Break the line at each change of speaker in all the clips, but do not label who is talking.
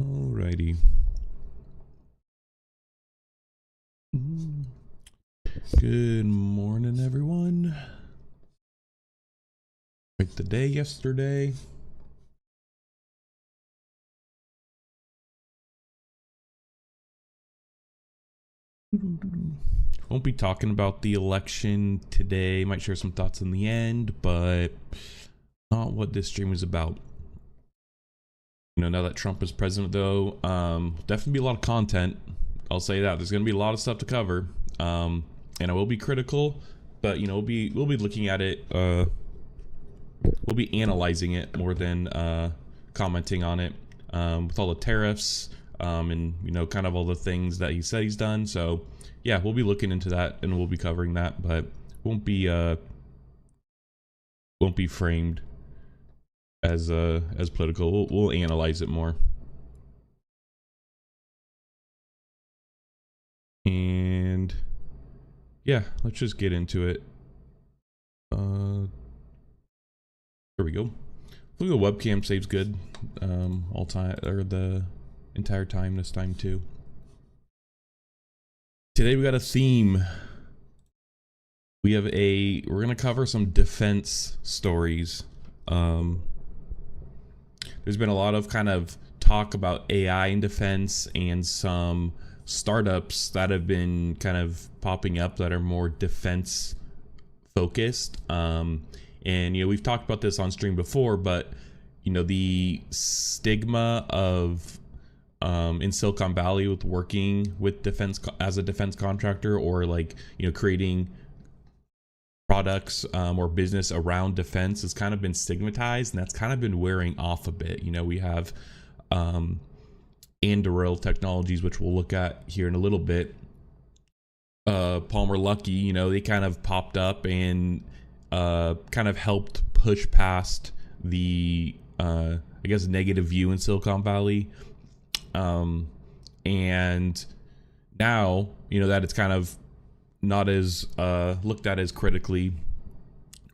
Alrighty. Good morning, everyone. Quite the day yesterday. Won't be talking about the election today. Might share some thoughts in the end, but not what this stream is about. You know, now that Trump is president, though, definitely be a lot of content. I'll say that there's going to be a lot of stuff to cover, and I will be critical, but you know, we'll be looking at it. We'll be analyzing it more than commenting on it, with all the tariffs, and you know, kind of all the things that he said he's done. So yeah, we'll be looking into that and we'll be covering that, but won't be framed as political. We'll analyze it more. And yeah, let's just get into it. There we go. Look, the webcam saves good all time, or the entire time this time too. Today we got a theme. We're gonna cover some defense stories. There's been a lot of kind of talk about AI in defense and some startups that have been kind of popping up that are more defense focused. And you know, we've talked about this on stream before, but you know, the stigma of in Silicon Valley with working with defense as a defense contractor, or like, you know, creating products or business around defense has kind of been stigmatized, and that's kind of been wearing off a bit. You know, we have Anduril Technologies, which we'll look at here in a little bit. Palmer Luckey, you know, they kind of popped up and kind of helped push past the I guess negative view in Silicon Valley, and now, you know, that it's kind of not as looked at as critically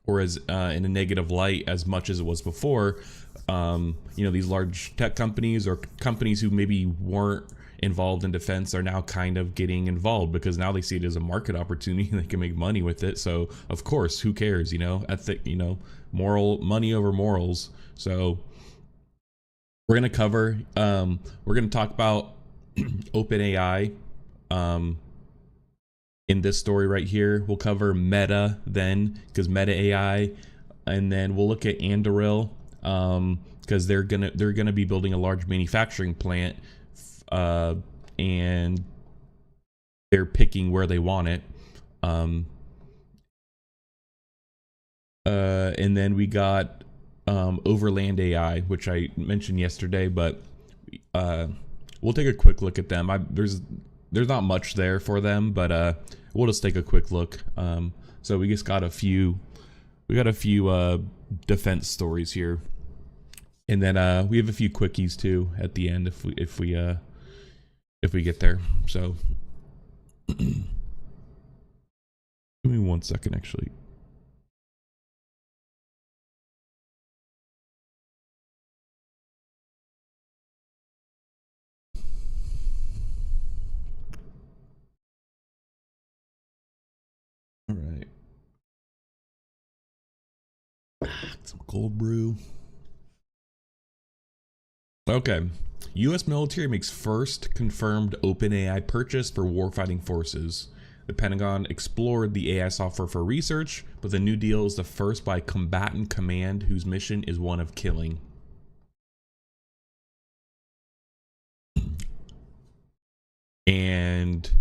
or as in a negative light as much as it was before. You know, these large tech companies or companies who maybe weren't involved in defense are now kind of getting involved because now they see it as a market opportunity and they can make money with it. So of course, who cares, you know, you know, money over morals. So we're going to cover, we're going to talk about OpenAI, in this story right here. We'll cover Meta then, because Meta AI, and then we'll look at Anduril, because they're gonna be building a large manufacturing plant, and they're picking where they want it. And then we got Overland AI, which I mentioned yesterday, but we'll take a quick look at them. There's not much there for them, but we'll just take a quick look. So we just got a few defense stories here, and then we have a few quickies too at the end if we get there. So give me 1 second, actually. All right. Some cold brew. Okay. U.S. military makes first confirmed OpenAI purchase for warfighting forces. The Pentagon explored the AI software for research, but the new deal is the first by Combatant Command, whose mission is one of killing. And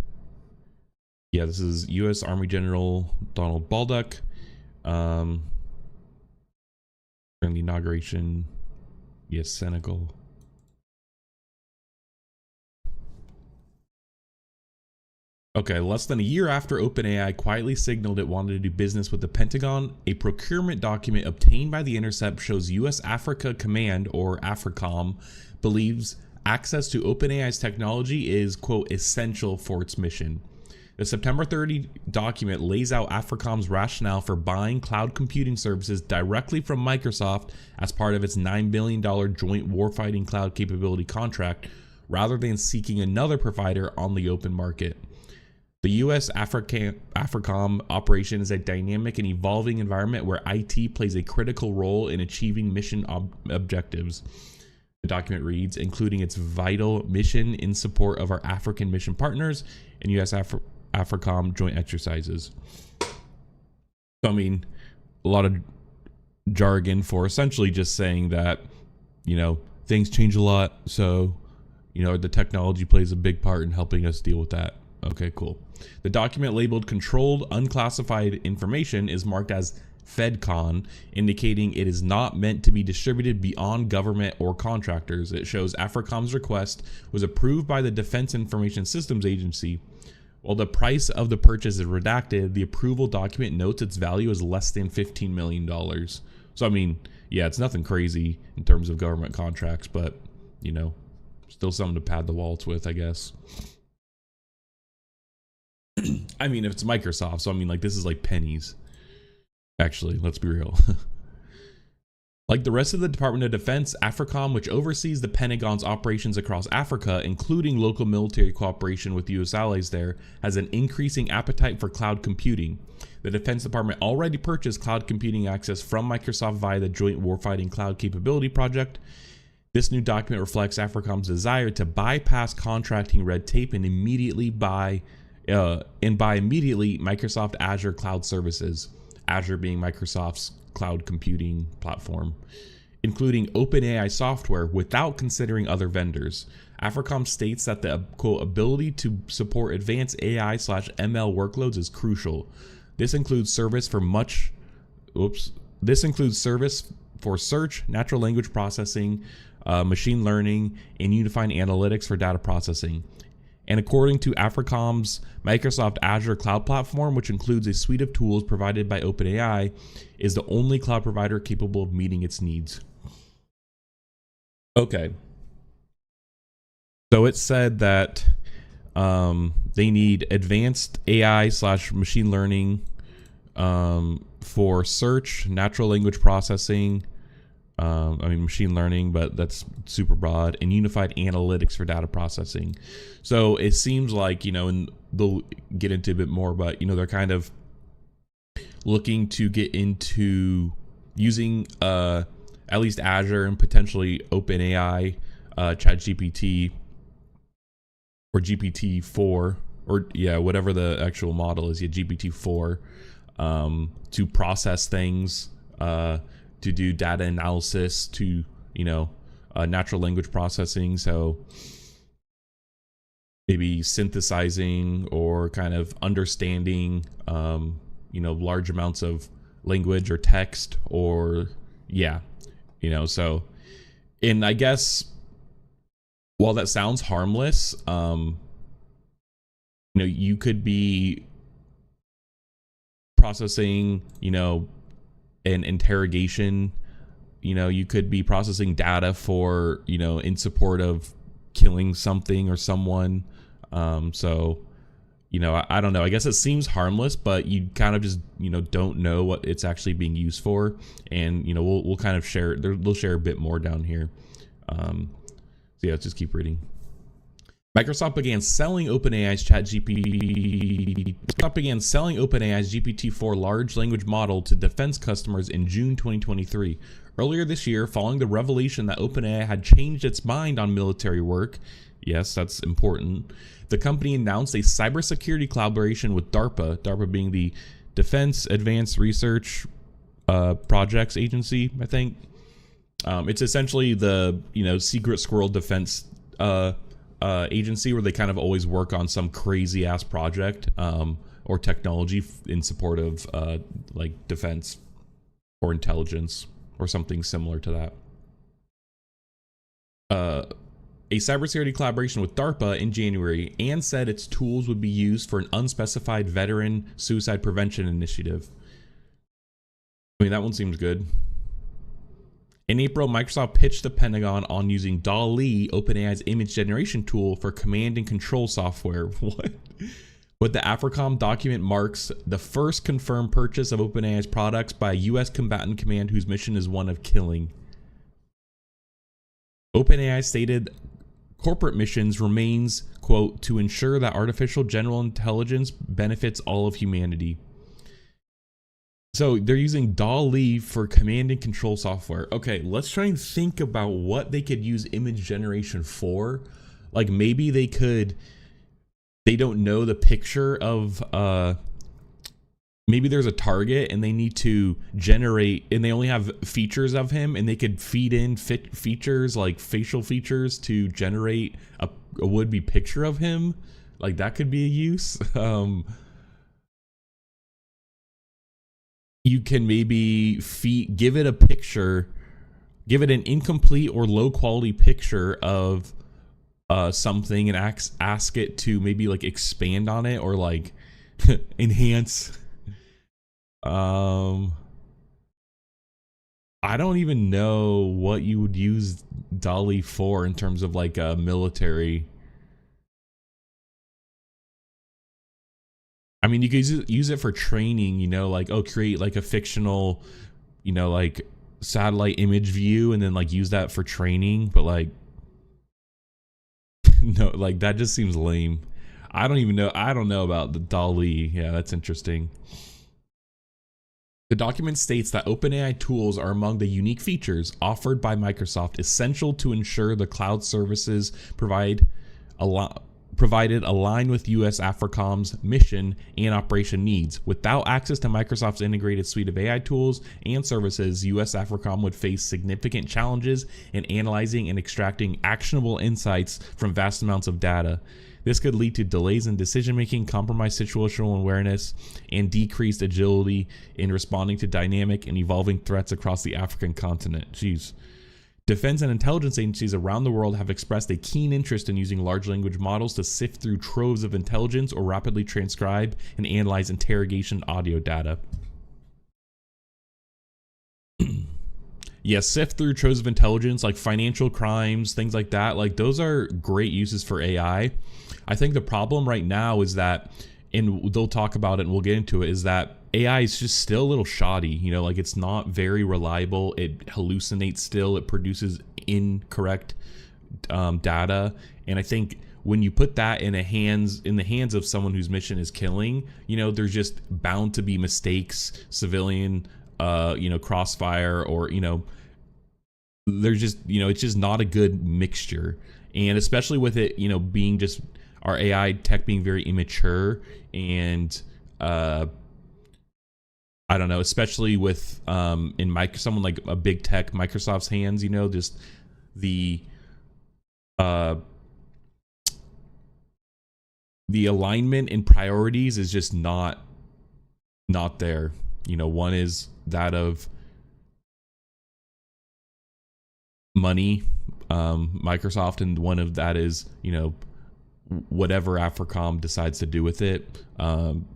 yeah, this is U.S. Army General Donald Baldock during the inauguration. Yes, Senegal. Okay, less than a year after OpenAI quietly signaled it wanted to do business with the Pentagon, a procurement document obtained by The Intercept shows U.S. Africa Command, or AFRICOM, believes access to OpenAI's technology is, quote, essential for its mission. The September 30 document lays out AFRICOM's rationale for buying cloud computing services directly from Microsoft as part of its $9 billion joint warfighting cloud capability contract, rather than seeking another provider on the open market. The U.S. AFRICOM operation is a dynamic and evolving environment where IT plays a critical role in achieving mission objectives. The document reads, including its vital mission in support of our African mission partners and U.S. AFRICOM joint exercises. So, I mean, a lot of jargon for essentially just saying that, you know, things change a lot. So, you know, the technology plays a big part in helping us deal with that. Okay, cool. The document labeled Controlled Unclassified Information is marked as FedCon, indicating it is not meant to be distributed beyond government or contractors. It shows AFRICOM's request was approved by the Defense Information Systems Agency. While the price of the purchase is redacted, the approval document notes its value is less than $15 million. So, I mean, yeah, it's nothing crazy in terms of government contracts, but, you know, still something to pad the wallets with, I guess. I mean, if it's Microsoft, so I mean, like, this is like pennies. Actually, let's be real. Like the rest of the Department of Defense, AFRICOM, which oversees the Pentagon's operations across Africa, including local military cooperation with U.S. allies there, has an increasing appetite for cloud computing. The Defense Department already purchased cloud computing access from Microsoft via the Joint Warfighting Cloud Capability Project. This new document reflects AFRICOM's desire to bypass contracting red tape and immediately buy Microsoft Azure Cloud Services, Azure being Microsoft's cloud computing platform, including OpenAI software without considering other vendors. AFRICOM states that the, quote, ability to support advanced AI/ML workloads is crucial. This includes service for search, natural language processing, machine learning, and unified analytics for data processing. And according to AFRICOM's Microsoft Azure Cloud Platform, which includes a suite of tools provided by OpenAI, is the only cloud provider capable of meeting its needs. Okay. So it said that they need advanced AI/machine learning for search, natural language processing, machine learning, but that's super broad, and unified analytics for data processing. So it seems like, you know, and they'll get into a bit more, but, you know, they're kind of looking to get into using at least Azure and potentially OpenAI, ChatGPT, or GPT-4, or whatever the actual model is, GPT-4, to process things, to do data analysis, to, you know, natural language processing. So maybe synthesizing or kind of understanding, you know, large amounts of language or text, or, you know, so, and I guess while that sounds harmless, you know, you could be processing, you know, an interrogation, you know, you could be processing data for, you know, in support of killing something or someone. So, you know, I don't know, I guess it seems harmless, but you kind of just, you know, don't know what it's actually being used for. And, you know, we'll kind of share, they'll share a bit more down here. So yeah, let's just keep reading. Microsoft began selling OpenAI's GPT-4 large language model to defense customers in June 2023. Earlier this year, following the revelation that OpenAI had changed its mind on military work, yes, that's important, the company announced a cybersecurity collaboration with DARPA, DARPA being the Defense Advanced Research Projects Agency, I think. It's essentially the, you know, secret squirrel defense agency where they kind of always work on some crazy ass project or technology in support of like defense or intelligence or something similar to that. A cybersecurity collaboration with DARPA in January, and said its tools would be used for an unspecified veteran suicide prevention initiative. I mean, that one seems good. In April, Microsoft pitched the Pentagon on using DALL-E, OpenAI's image generation tool, for command and control software. What? But the AFRICOM document marks the first confirmed purchase of OpenAI's products by a U.S. combatant command whose mission is one of killing. OpenAI stated corporate missions remains, quote, to ensure that artificial general intelligence benefits all of humanity. So they're using DALL-E for command and control software. Okay, let's try and think about what they could use image generation for. Like maybe they don't know the picture of, maybe there's a target and they need to generate, and they only have features of him, and they could feed in features like facial features to generate a would-be picture of him. Like that could be a use. You can maybe give it a picture, give it an incomplete or low quality picture of something, and ask it to maybe like expand on it or like enhance. I don't even know what you would use DALL-E for in terms of like a military. I mean, you could use it for training, you know, like, oh, create like a fictional, you know, like satellite image view and then like use that for training. But like, no, like that just seems lame. I don't know about the DALL-E. Yeah, that's interesting. The document states that OpenAI tools are among the unique features offered by Microsoft essential to ensure the cloud services provided align with US AFRICOM's mission and operation needs. Without access to Microsoft's integrated suite of AI tools and services, US AFRICOM would face significant challenges in analyzing and extracting actionable insights from vast amounts of data. This could lead to delays in decision-making, compromised situational awareness, and decreased agility in responding to dynamic and evolving threats across the African continent. Jeez. Defense and intelligence agencies around the world have expressed a keen interest in using large language models to sift through troves of intelligence or rapidly transcribe and analyze interrogation audio data. Yeah, sift through troves of intelligence, like financial crimes, things like that. Like those are great uses for AI. I think the problem right now is that, and they'll talk about it and we'll get into it, is that AI is just still a little shoddy. You know, like it's not very reliable. It hallucinates still. It produces incorrect data. And I think when you put that in the hands of someone whose mission is killing, you know, there's just bound to be mistakes, civilian, crossfire, or, you know, there's just, you know, it's just not a good mixture. And especially with it, you know, being just our AI tech being very immature, and I don't know, especially with someone like a big tech, Microsoft's hands, you know, just the alignment and priorities is just not there. You know, one is that of money, Microsoft, and one of that is, you know, whatever AFRICOM decides to do with it,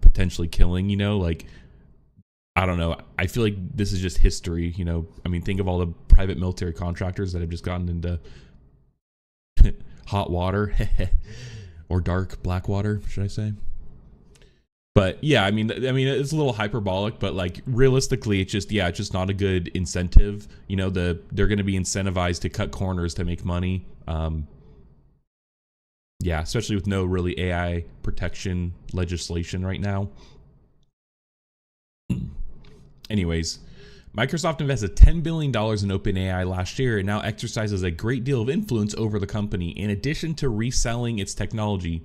potentially killing, you know, like, I don't know. I feel like this is just history, you know. I mean, think of all the private military contractors that have just gotten into hot water or black water, should I say? But yeah, I mean, it's a little hyperbolic, but like realistically, it's just not a good incentive. You know, they're going to be incentivized to cut corners to make money. Yeah, especially with no really AI protection legislation right now. Anyways, Microsoft invested $10 billion in OpenAI last year and now exercises a great deal of influence over the company, in addition to reselling its technology.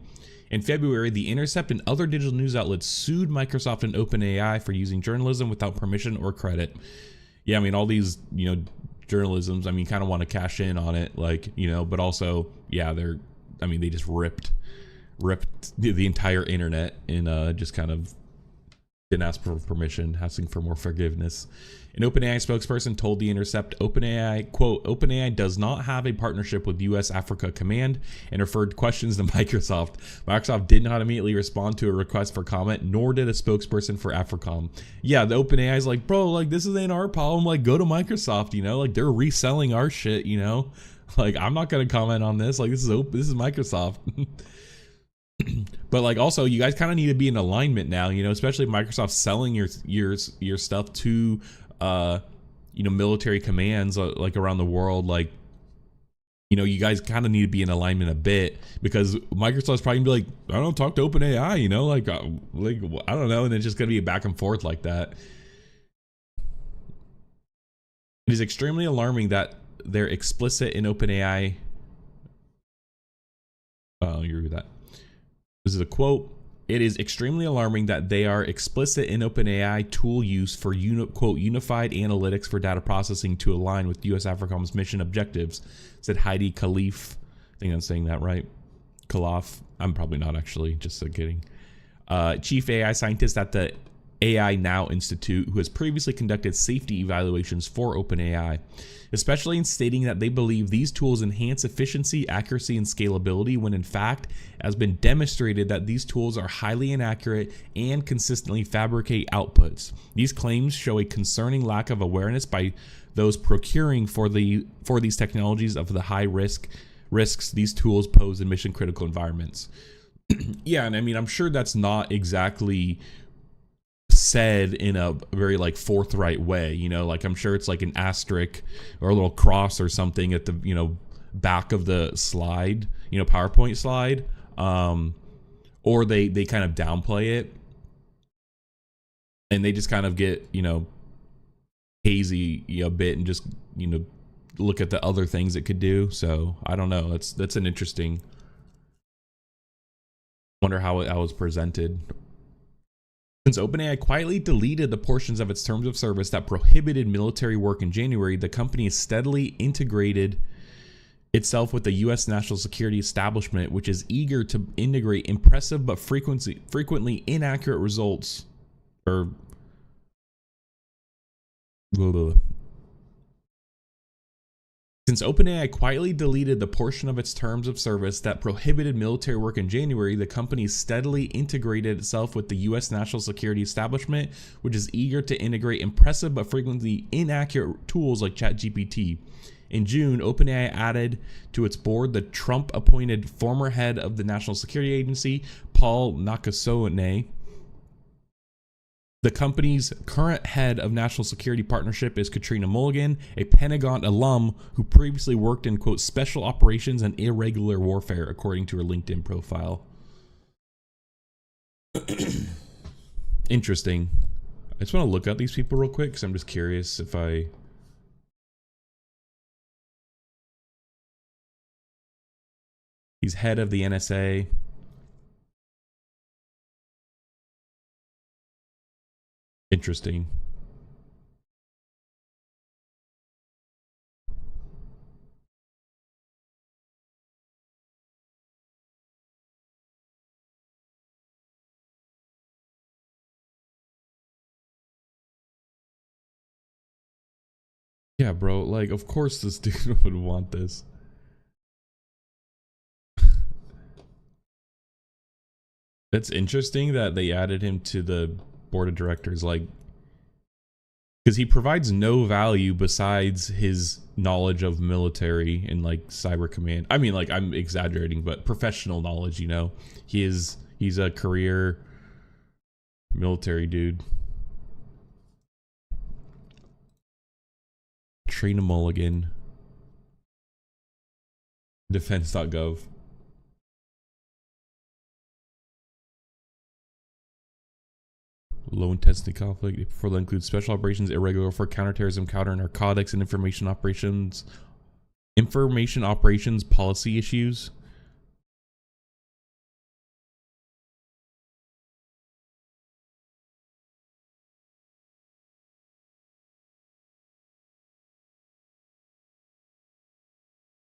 In February, The Intercept and other digital news outlets sued Microsoft and OpenAI for using journalism without permission or credit. Yeah, I mean, all these, you know, journalisms, I mean, kind of want to cash in on it, like, you know, but also, yeah, they just ripped the entire internet and just kind of didn't ask for permission, asking for more forgiveness. An OpenAI spokesperson told The Intercept, OpenAI, quote, OpenAI does not have a partnership with US Africa Command, and referred questions to Microsoft. Microsoft did not immediately respond to a request for comment, nor did a spokesperson for AFRICOM. Yeah, the OpenAI is like, bro, like, this ain't our problem. Like, go to Microsoft, you know? Like, they're reselling our shit, you know? Like, I'm not going to comment on this. Like, this is Microsoft. But like also you guys kind of need to be in alignment now, you know, especially if Microsoft selling your stuff to you know, military commands like around the world. Like, you know, you guys kind of need to be in alignment a bit, because Microsoft's probably gonna be like, I don't talk to OpenAI, you know, like I don't know, and it's just gonna be a back and forth like that. It is extremely alarming that they're explicit in OpenAI. You read that. This is a quote. It is extremely alarming that they are explicit in OpenAI tool use for quote unified analytics for data processing to align with US AFRICOM's mission objectives, said Heidi Khalif. I think I'm saying that right. Khalaf. I'm probably not, actually, just kidding. Chief AI scientist at the AI Now Institute, who has previously conducted safety evaluations for OpenAI, especially in stating that they believe these tools enhance efficiency, accuracy, and scalability, when in fact it has been demonstrated that these tools are highly inaccurate and consistently fabricate outputs. These claims show a concerning lack of awareness by those procuring for these technologies of the high risks these tools pose in mission critical environments. Yeah, and I mean, I'm sure that's not exactly said in a very like forthright way, you know, like I'm sure it's like an asterisk or a little cross or something at the, you know, back of the slide, you know, PowerPoint slide, or they kind of downplay it and they just kind of get, you know, hazy a bit and just, you know, look at the other things it could do. So I don't know, that's an interesting, wonder how it was presented. Since OpenAI quietly deleted the portions of its terms of service that prohibited military work in January, the company has steadily integrated itself with the U.S. national security establishment, which is eager to integrate impressive but frequently inaccurate results. Or Since OpenAI quietly deleted the portion of its terms of service that prohibited military work in January, the company steadily integrated itself with the U.S. national security establishment, which is eager to integrate impressive but frequently inaccurate tools like ChatGPT. In June, OpenAI added to its board the Trump-appointed former head of the National Security Agency, Paul Nakasone. The company's current head of national security partnership is Katrina Mulligan, a Pentagon alum who previously worked in, quote, special operations and irregular warfare, according to her LinkedIn profile. Interesting. I just want to look up these people real quick because I'm just curious if he's head of the NSA. Interesting. Yeah, bro, like, of course this dude would want this. It's interesting that they added him to the board of directors, like, because he provides no value besides his knowledge of military and like cyber command. I mean, like, I'm exaggerating, but professional knowledge, you know. He's a career military dude. Trina Mulligan. Defense.gov. Low intensity conflict further includes special operations, irregular for counterterrorism, counter narcotics, and information operations policy issues.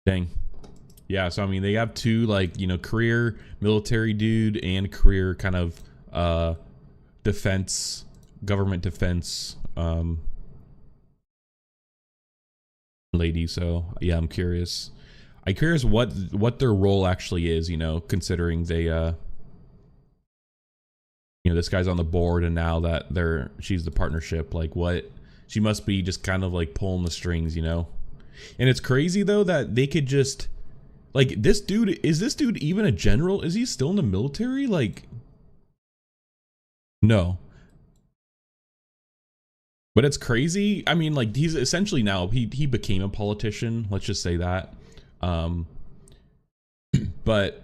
Dang. Yeah, so I mean, they have two, like, you know, career military dude and career kind of defense, government defense lady. So yeah, I'm curious what their role actually is, you know, considering they you know, this guy's on the board and now that she's the partnership, like, what, she must be just kind of like pulling the strings, you know. And it's crazy though that they could just, Like, this dude, is this dude even a general? Is he still in the military? Like, no. But it's crazy. I mean, like, he's essentially now, he became a politician. Let's just say that. But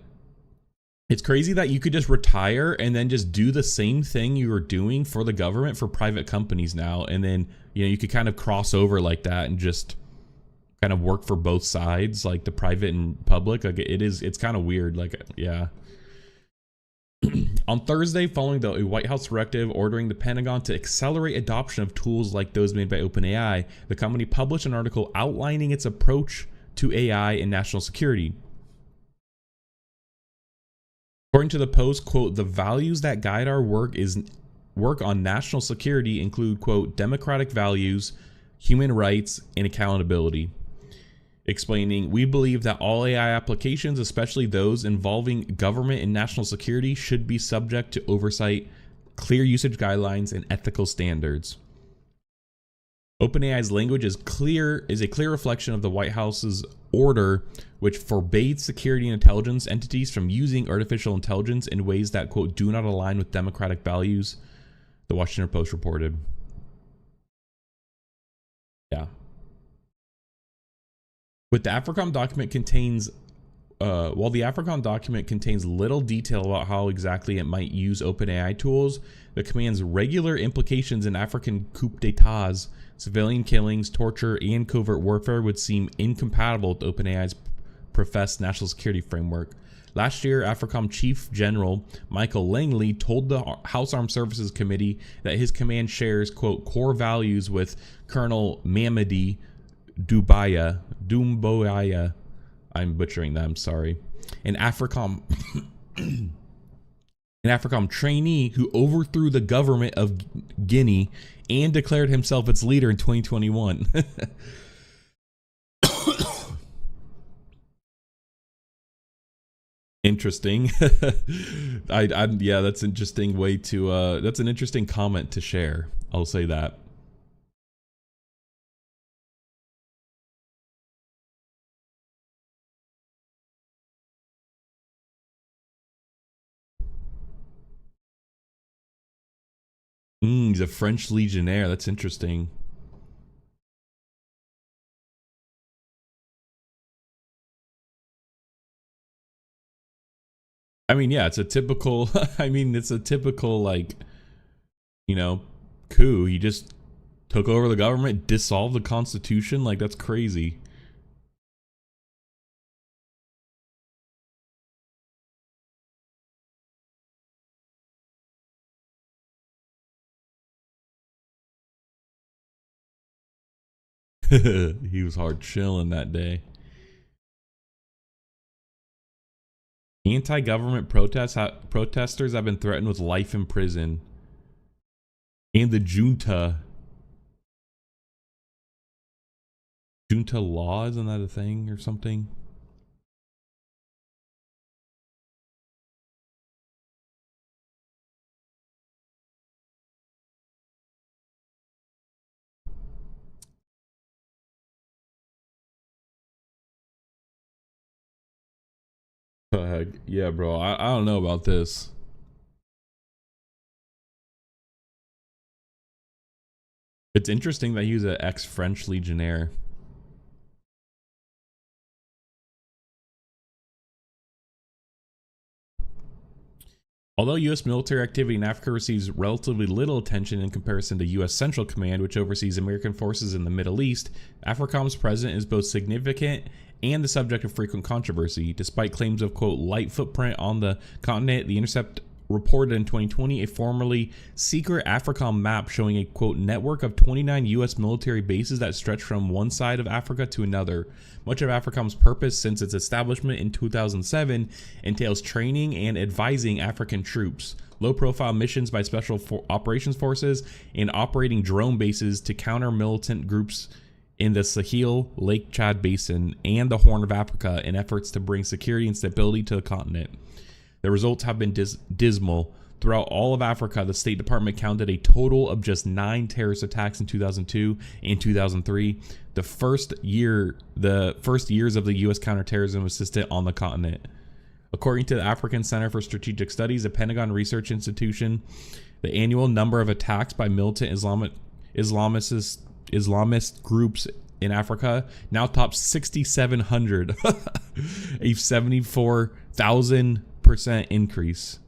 it's crazy that you could just retire and then just do the same thing you were doing for the government for private companies now. And then, you know, you could kind of cross over like that and just kind of work for both sides, like the private and public. Like, it's kind of weird. Like, yeah. On Thursday, following the White House directive ordering the Pentagon to accelerate adoption of tools like those made by OpenAI, the company published an article outlining its approach to AI and national security. According to the Post, quote, the values that guide our work on national security include, quote, democratic values, human rights, and accountability. Explaining, we believe that all AI applications, especially those involving government and national security, should be subject to oversight, clear usage guidelines, and ethical standards. OpenAI's language is a clear reflection of the White House's order, which forbade security and intelligence entities from using artificial intelligence in ways that, quote, do not align with democratic values, the Washington Post reported. Yeah. While the AFRICOM document contains little detail about how exactly it might use OpenAI tools, the command's regular implications in African coup d'etats, civilian killings, torture, and covert warfare would seem incompatible with OpenAI's professed national security framework. Last year, AFRICOM Chief General Michael Langley told the House Armed Services Committee that his command shares, quote, core values with Colonel Mamadi Doumbouya, I'm butchering that, I'm sorry, an AFRICOM trainee who overthrew the government of Guinea and declared himself its leader in 2021. Interesting. Yeah, that's an interesting way to that's an interesting comment to share. I'll say that. He's a French legionnaire. That's interesting. I mean, yeah, it's a typical, like, you know, coup. He just took over the government, dissolved the Constitution. Like, that's crazy. He was hard chilling that day. Anti-government protesters have been threatened with life in prison. And the junta law, isn't that a thing or something? Yeah, bro, I don't know about this. It's interesting that he was an ex-French legionnaire. Although U.S. military activity in Africa receives relatively little attention in comparison to U.S. Central Command, which oversees American forces in the Middle East, AFRICOM's president is both significant and the subject of frequent controversy. Despite claims of, quote, light footprint on the continent, The Intercept reported in 2020 a formerly secret AFRICOM map showing a, quote, network of 29 U.S. military bases that stretch from one side of Africa to another. Much of AFRICOM's purpose since its establishment in 2007 entails training and advising African troops, low-profile missions by Special Operations Forces, and operating drone bases to counter militant groups in the Sahel, Lake Chad Basin, and the Horn of Africa in efforts to bring security and stability to the continent. The results have been dismal. Throughout all of Africa, the State Department counted a total of just 9 terrorist attacks in 2002 and 2003. The first years of the U.S. counterterrorism assistance on the continent. According to the African Center for Strategic Studies, a Pentagon research institution, the annual number of attacks by militant Islamist groups in Africa now tops 6,700, a 74,000% increase.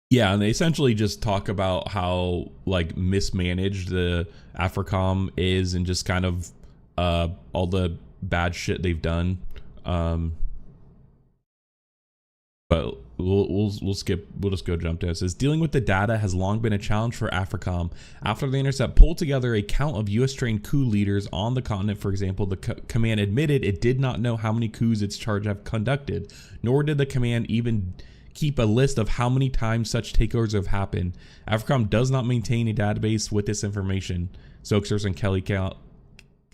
Yeah, and they essentially just talk about how like mismanaged the AFRICOM is and just kind of all the bad shit they've done. But we'll skip. We'll just go jump to it. It says dealing with the data has long been a challenge for AFRICOM. After the Intercept pulled together a count of U.S. trained coup leaders on the continent, for example, the command admitted it did not know how many coups its charge have conducted, nor did the command even keep a list of how many times such takeovers have happened. AFRICOM does not maintain a database with this information. Stokes and Kelly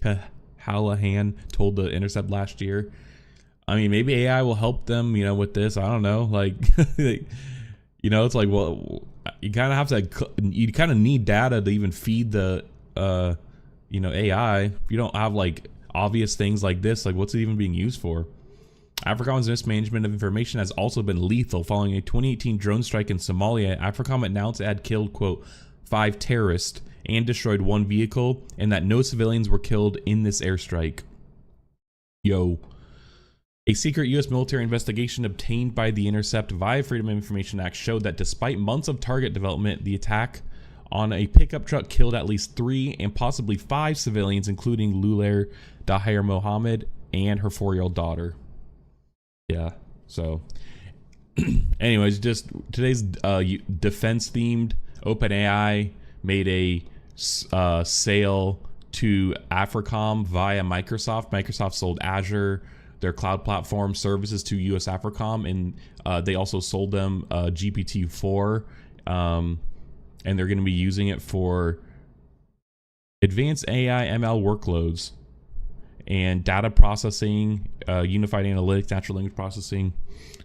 Callahan told the Intercept last year. I mean, maybe AI will help them, with this. I don't know. Like, it's like, well, you kind of have to, you kind of need data to even feed the, AI. If you don't have like obvious things like this, like what's it even being used for? AFRICOM's mismanagement of information has also been lethal. Following a 2018 drone strike in Somalia, AFRICOM announced it had killed, quote, 5 terrorists and destroyed 1 vehicle, and that no civilians were killed in this airstrike. A secret U.S. military investigation obtained by The Intercept via Freedom of Information Act showed that despite months of target development, the attack on a pickup truck killed at least 3 and possibly 5 civilians, including Lulair Daher Mohammed and her 4-year-old daughter. Yeah, so anyways, just today's defense-themed. OpenAI made a sale to AFRICOM via Microsoft. Microsoft sold Azure, their cloud platform services, to US AFRICOM, and they also sold them GPT-4, and they're going to be using it for advanced AI ML workloads and data processing, unified analytics, natural language processing.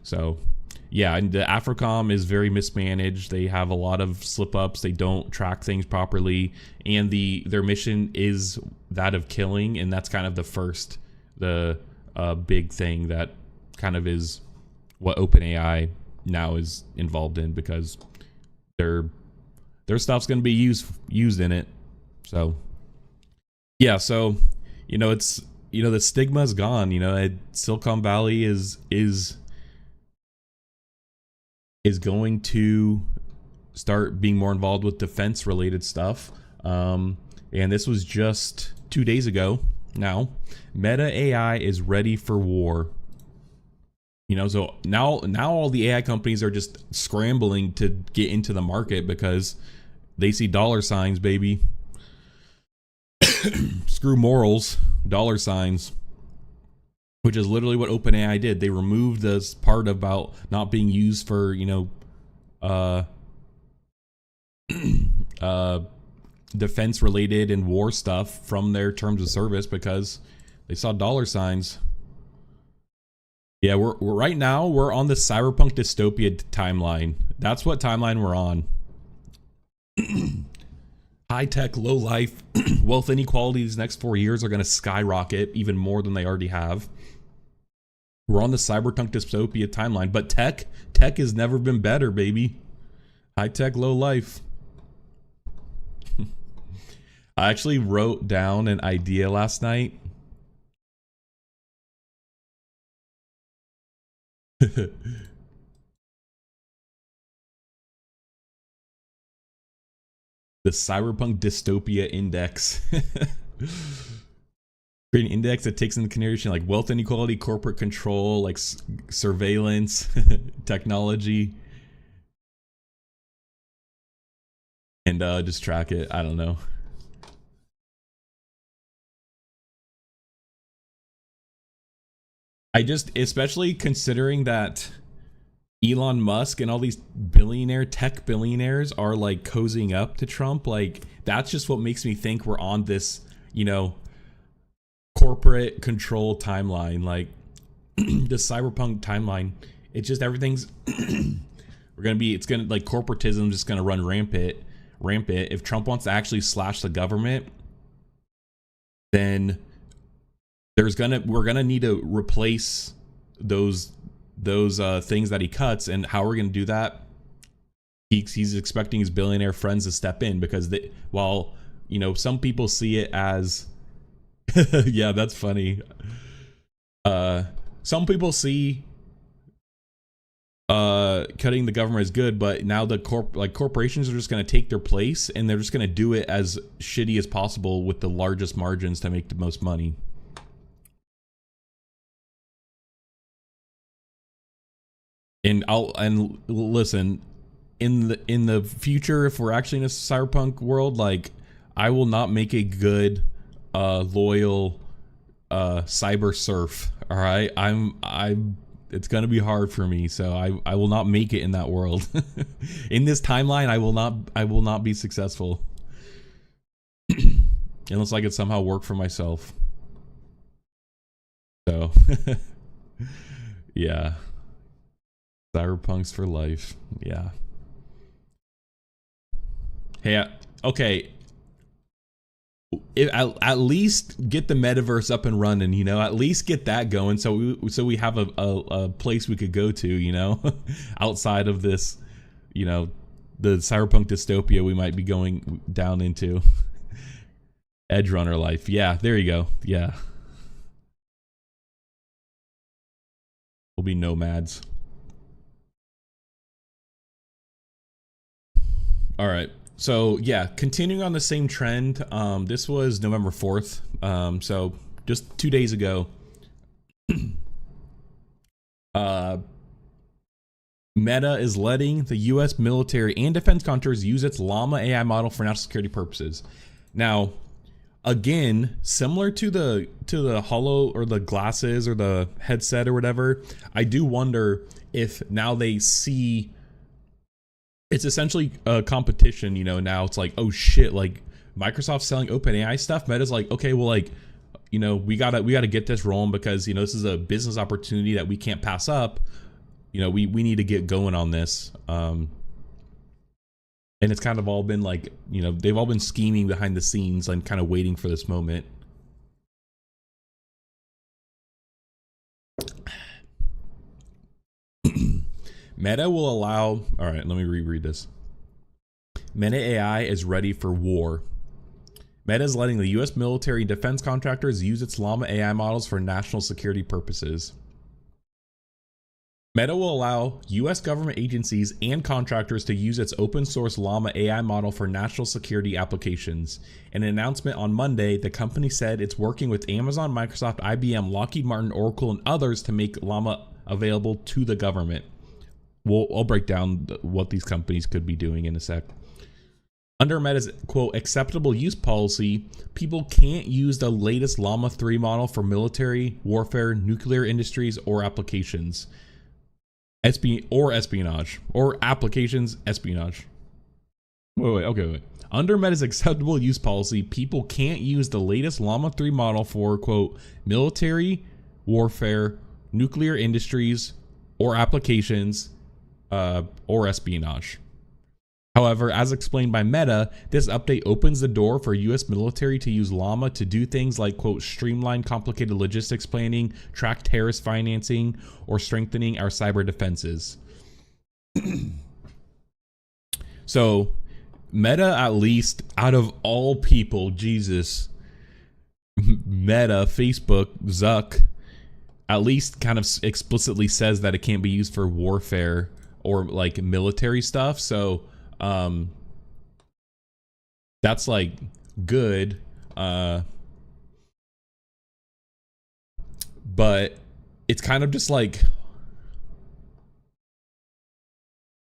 So yeah, and the AFRICOM is very mismanaged. They have a lot of slip-ups. They don't track things properly, and their mission is that of killing, and that's kind of the big thing that kind of is what OpenAI now is involved in, because their stuff's going to be used in it. So yeah, so it's the stigma's gone. Silicon Valley is going to start being more involved with defense related stuff, and this was just 2 days ago. Now Meta AI is ready for war. So now all the AI companies are just scrambling to get into the market because they see dollar signs, baby. Screw morals, dollar signs, which is literally what OpenAI did. They removed this part about not being used for defense related and war stuff from their terms of service because they saw dollar signs. Yeah, we're right now we're on the cyberpunk dystopia timeline. That's what timeline we're on. High tech, low life, wealth inequality these next 4 years are going to skyrocket even more than they already have. We're on the cyberpunk dystopia timeline, but tech has never been better, baby. High tech, low life. I actually wrote down an idea last night. The Cyberpunk Dystopia Index. Create an index that takes into consideration like wealth inequality, corporate control, like surveillance, technology, and just track it. I don't know. Especially considering that Elon Musk and all these tech billionaires are like cozying up to Trump, like that's just what makes me think we're on this, corporate control timeline. Like the cyberpunk timeline It's just everything's it's gonna like corporatism just gonna run rampant. If Trump wants to actually slash the government, then we're gonna need to replace those things that he cuts. And how we're gonna do that? He's expecting his billionaire friends to step in, because while some people see it as yeah, that's funny. Some people see cutting the government is good, but now the corporations are just going to take their place, and they're just going to do it as shitty as possible with the largest margins to make the most money. And listen, in the future, if we're actually in a cyberpunk world, like, I will not make a good loyal cyber serf. All right, it's gonna be hard for me, so I will not make it in that world. In this timeline, I will not be successful unless I could somehow work for myself. So yeah, cyberpunks for life. Yeah. Hey, okay. At least get the metaverse up and running, at least get that going, so we have a place we could go to, outside of this, the cyberpunk dystopia we might be going down into. Edge runner life. Yeah, there you go. Yeah, we'll be nomads. All right. So yeah, continuing on the same trend, this was November 4th, so just 2 days ago. Meta is letting the U.S. military and defense contractors use its Llama AI model for national security purposes. Now, again, similar to the Holo or the glasses or the headset or whatever, I do wonder if now they see it's essentially a competition. Now it's like, oh shit, like Microsoft's selling OpenAI stuff. Meta's like, okay, well, like, we gotta get this rolling, because this is a business opportunity that we can't pass up. We need to get going on this. And it's kind of all been like, they've all been scheming behind the scenes and kind of waiting for this moment. Meta will allow, all right, let me reread this. Meta AI is ready for war. Meta is letting the U.S. military and defense contractors use its Llama AI models for national security purposes. Meta will allow U.S. government agencies and contractors to use its open source Llama AI model for national security applications. In an announcement on Monday, the company said it's working with Amazon, Microsoft, IBM, Lockheed Martin, Oracle, and others to make Llama available to the government. I'll break down what these companies could be doing in a sec. Under Meta's, quote, acceptable use policy, people can't use the latest Llama 3 model for military, warfare, nuclear industries, or applications. Espionage. Or applications espionage. Wait. Under Meta's acceptable use policy, people can't use the latest Llama 3 model for, quote, military, warfare, nuclear industries, or applications, or espionage. However, as explained by Meta, this update opens the door for U.S. military to use Llama to do things like, quote, streamline complicated logistics planning, track terrorist financing, or strengthening our cyber defenses. So, Meta, at least, out of all people, Jesus, Meta, Facebook, Zuck, at least kind of explicitly says that it can't be used for warfare or like military stuff. So that's like good, but it's kind of just like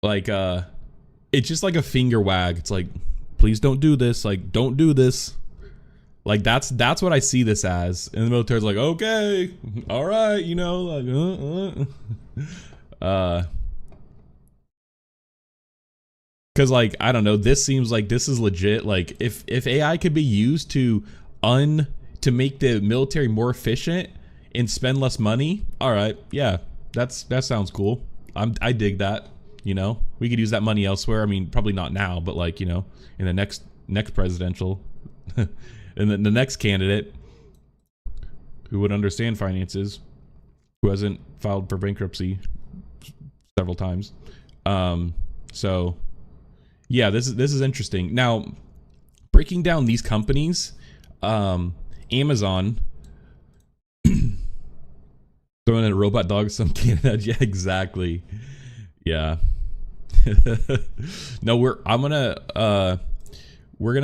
it's just like a finger wag. It's like, please don't do this, like don't do this. Like that's what I see this as. And the military's like, okay, all right, because like, I don't know, this seems like this is legit. Like if AI could be used to make the military more efficient and spend less money, all right, yeah, that sounds cool. I dig that. You know, we could use that money elsewhere. I mean, probably not now, but like, you know, in the next presidential, and then the next candidate who would understand finances, who hasn't filed for bankruptcy several times. So yeah, this is interesting. Now, breaking down these companies, Amazon throwing in a robot dog some Canada. Yeah, exactly. Yeah. No, we're gonna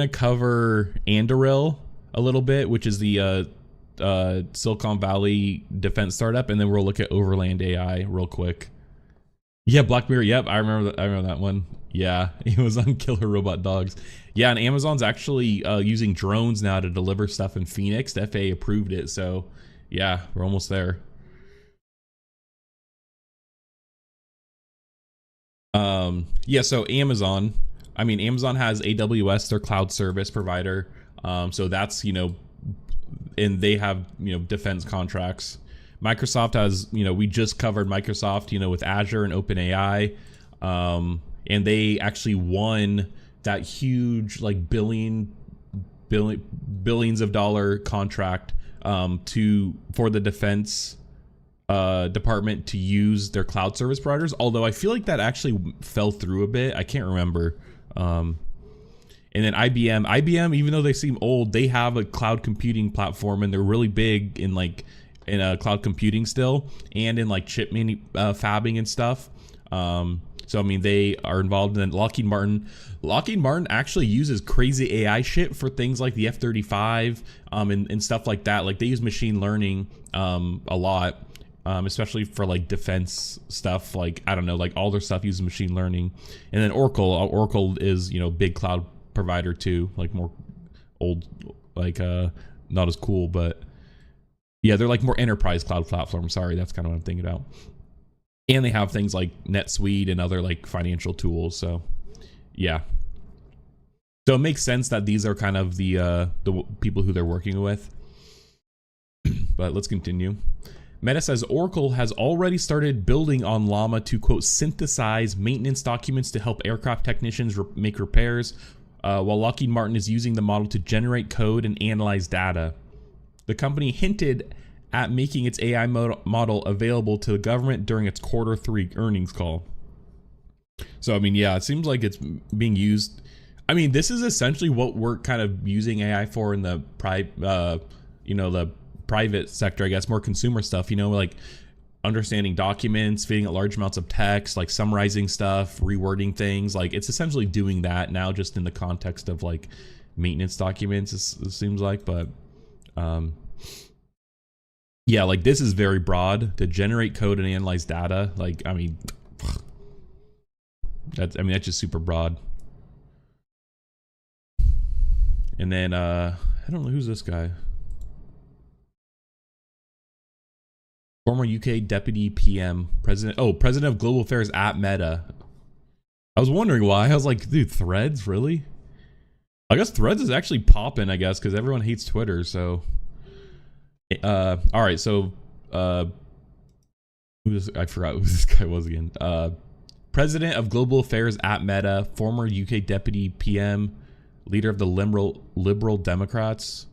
cover Anduril a little bit, which is the Silicon Valley defense startup, and then we'll look at Overland AI real quick. Yeah, Black Mirror. Yep, I remember that one. Yeah, it was on Killer Robot Dogs. Yeah, and Amazon's actually using drones now to deliver stuff in Phoenix. The FAA approved it, so yeah, we're almost there. Yeah, so Amazon, I mean, Amazon has AWS, their cloud service provider. So that's, you know, and they have, you know, defense contracts. Microsoft has, you know, we just covered Microsoft, you know, with Azure and OpenAI. And they actually won that huge, like billions of dollar contract for the defense department to use their cloud service providers, although I feel like that actually fell through a bit. I can't remember. And then IBM, even though they seem old, they have a cloud computing platform, and they're really big in cloud computing still, and in like chip fabbing and stuff. So I mean, they are involved in Lockheed Martin. Lockheed Martin actually uses crazy AI shit for things like the F-35 and stuff like that. Like they use machine learning a lot. Especially for like defense stuff, like I don't know, like all their stuff uses machine learning. And then Oracle is, you know, big cloud provider too, like more old, like not as cool, but yeah, they're like more enterprise cloud platform. Sorry, that's kind of what I'm thinking about. And they have things like NetSuite and other like financial tools. So yeah, so it makes sense that these are kind of the people who they're working with. But let's continue. Meta says Oracle has already started building on Llama to, quote, synthesize maintenance documents to help aircraft technicians make repairs, while Lockheed Martin is using the model to generate code and analyze data. The company hinted at making its AI model available to the government during its Q3 earnings call. So, I mean, yeah, it seems like it's being used. I mean, this is essentially what we're kind of using AI for in the private sector, I guess, more consumer stuff, you know, like understanding documents, feeding it large amounts of text, like summarizing stuff, rewording things. Like it's essentially doing that now, just in the context of like maintenance documents, it seems like. But yeah, like this is very broad to generate code and analyze data. Like, I mean, that's just super broad. And then I don't know, who's this guy? Former UK Deputy PM, President of Global Affairs at Meta. I was wondering why. I was like, dude, Threads, really? I guess Threads is actually popping, I guess, because everyone hates Twitter, so. All right, so, I forgot who this guy was again. President of Global Affairs at Meta, former UK Deputy PM, leader of the Liberal Democrats.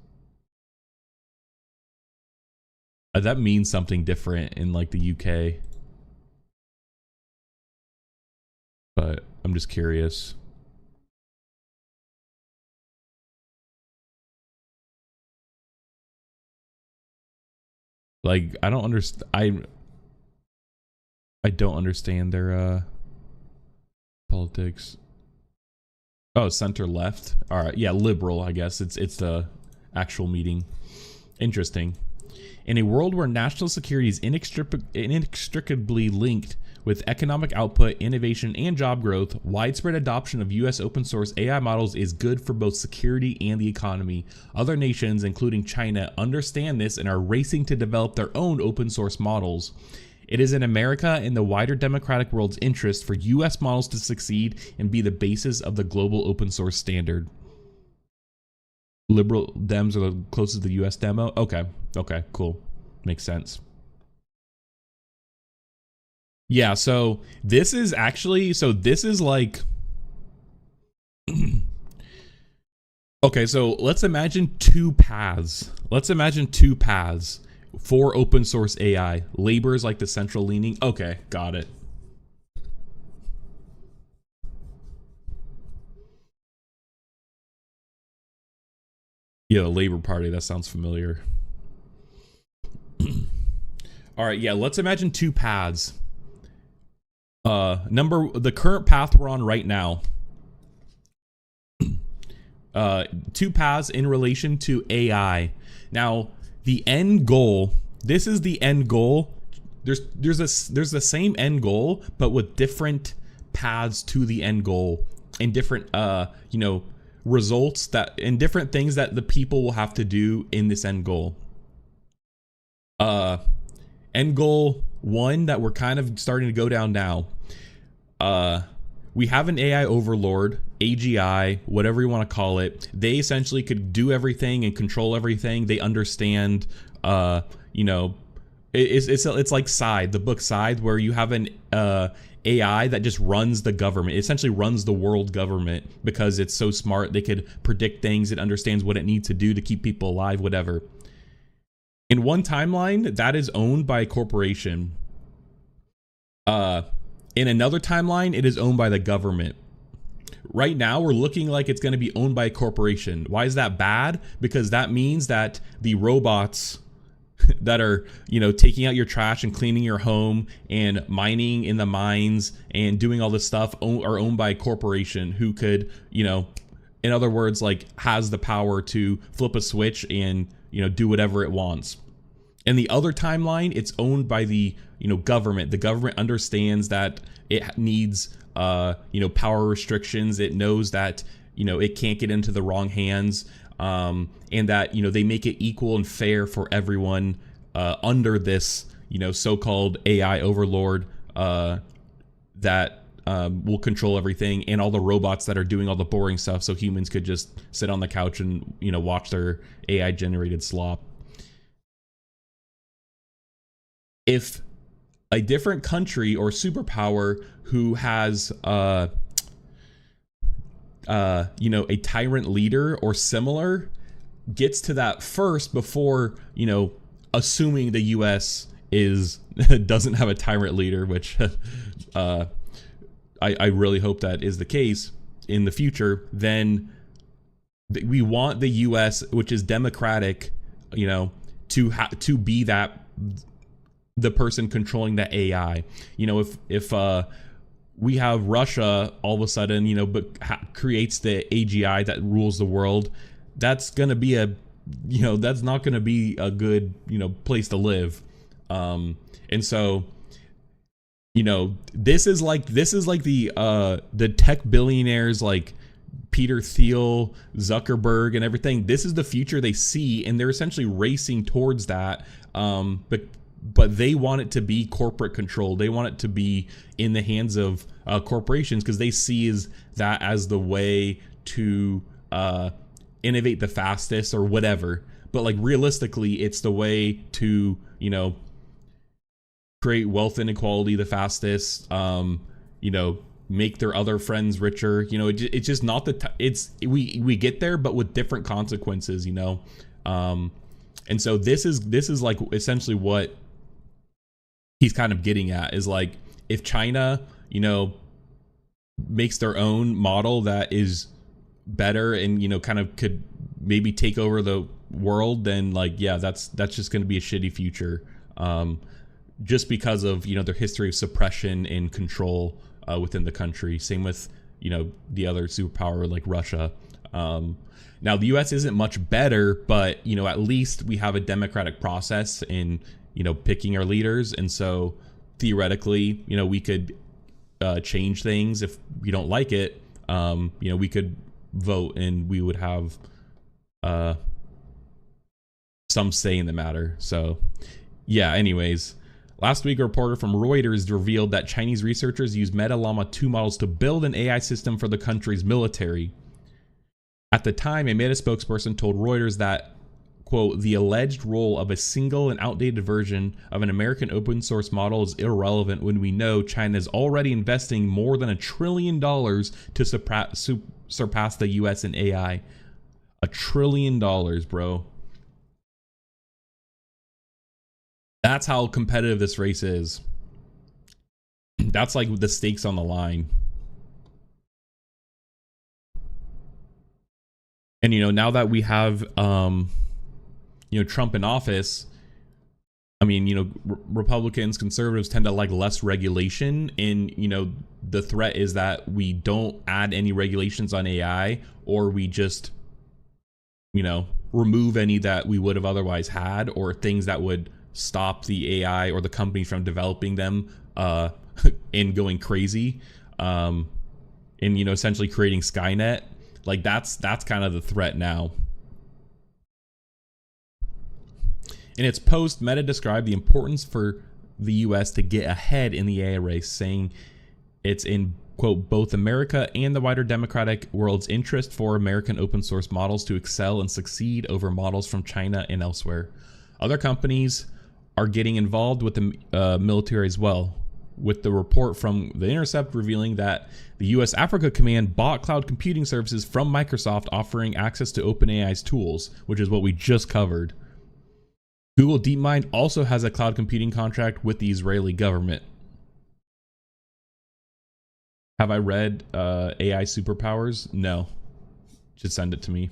That means something different in like the UK, but I'm just curious. Like I don't understand. I don't understand their politics. Oh, center left. All right, yeah, liberal. I guess it's the actual meeting. Interesting. In a world where national security is inextricably linked with economic output, innovation, and job growth, widespread adoption of U.S. open source AI models is good for both security and the economy. Other nations, including China, understand this and are racing to develop their own open source models. It is in America and the wider democratic world's interest for U.S. models to succeed and be the basis of the global open source standard. Liberal Dems are the closest to the US demo. Okay, cool. Makes sense. Yeah, so this is actually, so this is like, okay, so let's imagine two paths. Let's imagine two paths for open source AI. Labor is like the central leaning. Okay, got it. Yeah, the Labor Party, that sounds familiar. All right, yeah, let's imagine two paths. The current path we're on right now. Two paths in relation to AI. Now, the end goal, this is the end goal. There's the same end goal, but with different paths to the end goal and different results that and different things that the people will have to do in this end goal. End goal one that we're kind of starting to go down now. We have an AI overlord, AGI, whatever you want to call it. They essentially could do everything and control everything. They understand, it's like Scythe, the book Scythe, where you have an AI that just runs the government. It essentially runs the world government because it's so smart. They could predict things. It understands what it needs to do to keep people alive, whatever. In one timeline, that is owned by a corporation. In another timeline, it is owned by the government. Right now, we're looking like it's going to be owned by a corporation. Why is that bad? Because that means that the robots that are, taking out your trash and cleaning your home and mining in the mines and doing all this stuff are owned by a corporation who could, in other words, like has the power to flip a switch and, do whatever it wants. In the other timeline, it's owned by the government. The government understands that it needs power restrictions. It knows that it can't get into the wrong hands, and that they make it equal and fair for everyone under this so-called AI overlord that will control everything, and all the robots that are doing all the boring stuff, so humans could just sit on the couch and watch their AI generated slop. If a different country or superpower who has a tyrant leader or similar gets to that first before assuming the US doesn't have a tyrant leader, which I really hope that is the case in the future, then we want the US, which is democratic, to be that the person controlling the AI. If we have Russia all of a sudden, creates the AGI that rules the world, that's gonna be that's not gonna be a good place to live. And so this is like the tech billionaires like Peter Thiel, Zuckerberg, and everything. This is the future they see, and they're essentially racing towards that. But they want it to be corporate control. They want it to be in the hands of corporations because they see that as the way to innovate the fastest or whatever. But like realistically, it's the way to create wealth inequality the fastest. Make their other friends richer. It's just not we get there, but with different consequences. And so this is like essentially what he's kind of getting at is like, if China, makes their own model that is better and, kind of could maybe take over the world, then like, yeah, that's just going to be a shitty future. Just because of, their history of suppression and control within the country. Same with, the other superpower like Russia. Now the US isn't much better, but, at least we have a democratic process in, picking our leaders. And so theoretically, we could change things if we don't like it. We could vote and we would have some say in the matter. So yeah, anyways, last week a reporter from Reuters revealed that Chinese researchers used Meta Llama 2 models to build an AI system for the country's military. At the time, a Meta spokesperson told Reuters that, quote, the alleged role of a single and outdated version of an American open source model is irrelevant when we know China is already investing more than $1 trillion to surpass the US in AI. $1 trillion, bro. That's how competitive this race is. That's like the stakes on the line. And, you know, now that we have, you know, Trump in office, I mean, you know, Republicans, conservatives tend to like less regulation. And, you know, the threat is that we don't add any regulations on AI, or we just, you know, remove any that we would have otherwise had, or things that would stop the AI or the companies from developing them and going crazy, and, you know, essentially creating Skynet. Like that's kind of the threat now. In its post, Meta described the importance for the US to get ahead in the AI race, saying it's in, quote, both America and the wider democratic world's interest for American open source models to excel and succeed over models from China and elsewhere. Other companies are getting involved with the military as well, with the report from The Intercept revealing that the US Africa Command bought cloud computing services from Microsoft, offering access to OpenAI's tools, which is what we just covered. Google DeepMind also has a cloud computing contract with the Israeli government. Have I read AI Superpowers? No. Should send it to me.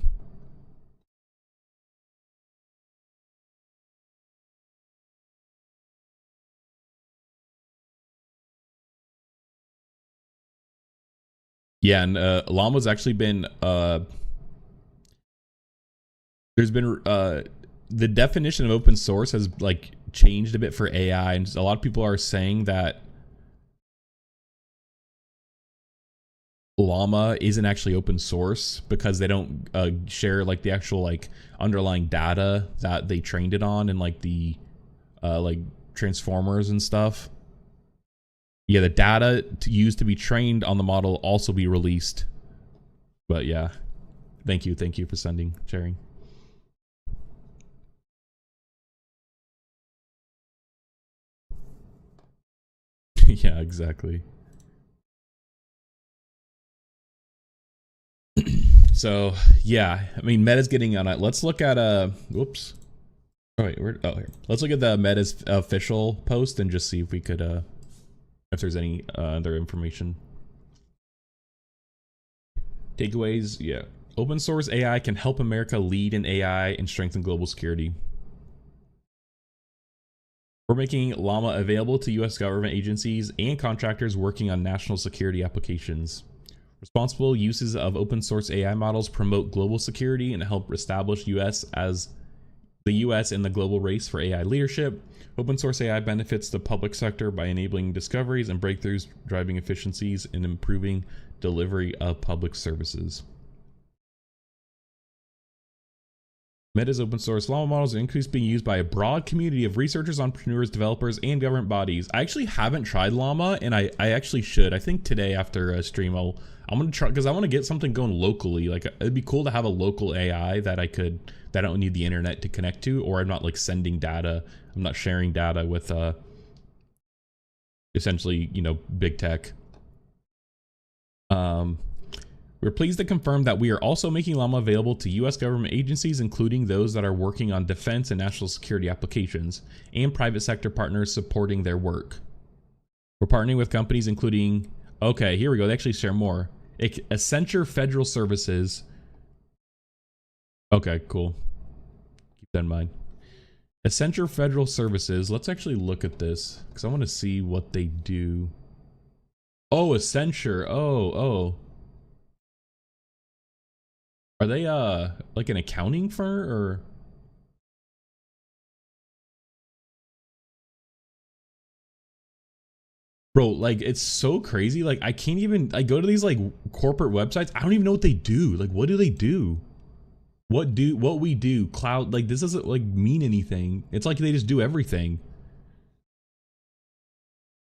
Yeah, and Llama's actually been there's been the definition of open source has like changed a bit for AI, and a lot of people are saying that Llama isn't actually open source because they don't share like the actual like underlying data that they trained it on, and like the like transformers and stuff. Yeah, the data used to be trained on the model also be released. But yeah, thank you for sharing. Yeah, exactly. So yeah, I mean, Meta's getting on it. Let's look at whoops. Oh wait, here. Let's look at the Meta's official post and just see if we could if there's any other information. Takeaways, yeah. Open source AI can help America lead in AI and strengthen global security. We're making Llama available to US government agencies and contractors working on national security applications. Responsible uses of open source AI models promote global security and help establish the US in the global race for AI leadership. Open source AI benefits the public sector by enabling discoveries and breakthroughs, driving efficiencies, and improving delivery of public services. Meta's open source Llama models are increasingly being used by a broad community of researchers, entrepreneurs, developers, and government bodies. I actually haven't tried Llama, and I actually should. I think today after a stream I'm gonna try, because I want to get something going locally. Like, it'd be cool to have a local AI that I don't need the internet to connect to, or I'm not like sending data. I'm not sharing data with essentially, you know, big tech. We're pleased to confirm that we are also making Llama available to US government agencies, including those that are working on defense and national security applications, and private sector partners supporting their work. We're partnering with companies including, okay, here we go, they actually share more. Accenture Federal Services. Okay, cool. Keep that in mind. Accenture Federal Services. Let's actually look at this because I want to see what they do. Oh, Accenture. Oh. Are they like an accounting firm or? Bro, like, it's so crazy. Like, I can't even, I go to these like corporate websites. I don't even know what they do. Like, what do they do? What we do? Cloud, like, this doesn't like mean anything. It's like they just do everything.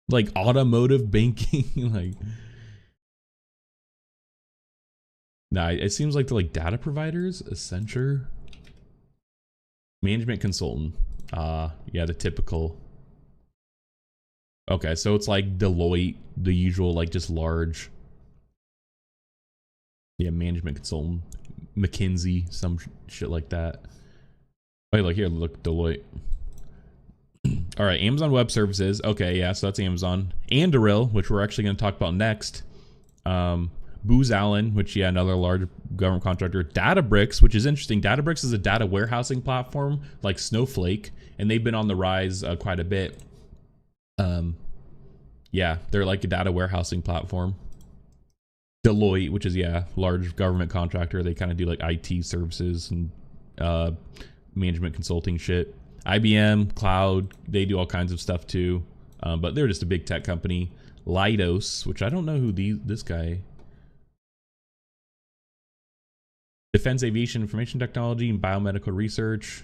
Like automotive banking, like. Nah, it seems like they're like data providers. Accenture. Management consultant. Yeah, the typical. Okay, so it's like Deloitte, the usual, like just large. Yeah, management consultant. McKinsey, some shit like that. Wait, look here, look, Deloitte. All right, Amazon Web Services. Okay, yeah, so that's Amazon. Anduril, which we're actually going to talk about next. Booz Allen, which, yeah, another large government contractor. Databricks, which is interesting. Databricks is a data warehousing platform like Snowflake, and they've been on the rise quite a bit. Yeah, they're like a data warehousing platform. Deloitte, which is, yeah, large government contractor. They kind of do like IT services and management consulting shit. IBM, cloud, they do all kinds of stuff too. But they're just a big tech company. Leidos, which I don't know who this guy. Defense Aviation Information Technology and Biomedical Research.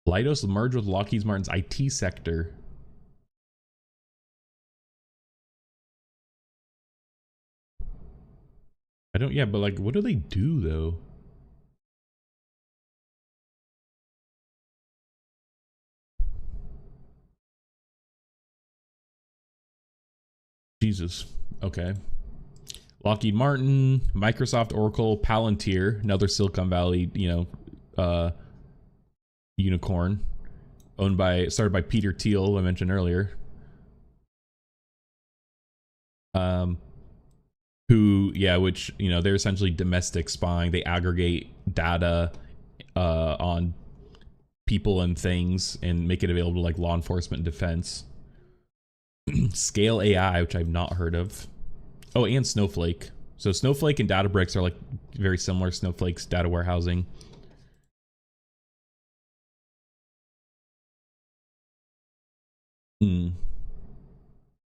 Leidos merged with Lockheed Martin's IT sector. I don't, yeah, but like, what do they do though? Jesus. Okay. Lockheed Martin, Microsoft, Oracle, Palantir, another Silicon Valley, unicorn, started by Peter Thiel, I mentioned earlier. Which, they're essentially domestic spying. They aggregate data on people and things and make it available to like law enforcement and defense. Scale AI, which I've not heard of. Oh, and Snowflake. So Snowflake and Databricks are like very similar. Snowflake's data warehousing.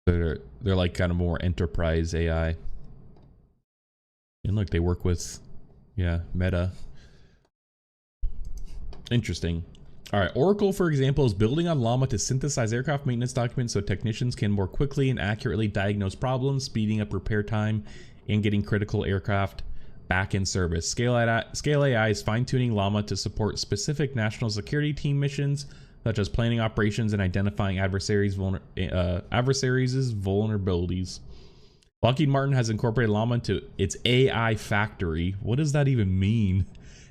They're like kind of more enterprise AI. And look, they work with, Meta. Interesting. All right, Oracle, for example, is building on Llama to synthesize aircraft maintenance documents so technicians can more quickly and accurately diagnose problems, speeding up repair time, and getting critical aircraft back in service. Scale AI is fine-tuning Llama to support specific national security team missions, such as planning operations and identifying adversaries' vulnerabilities. Lockheed Martin has incorporated Llama into its AI factory. What does that even mean?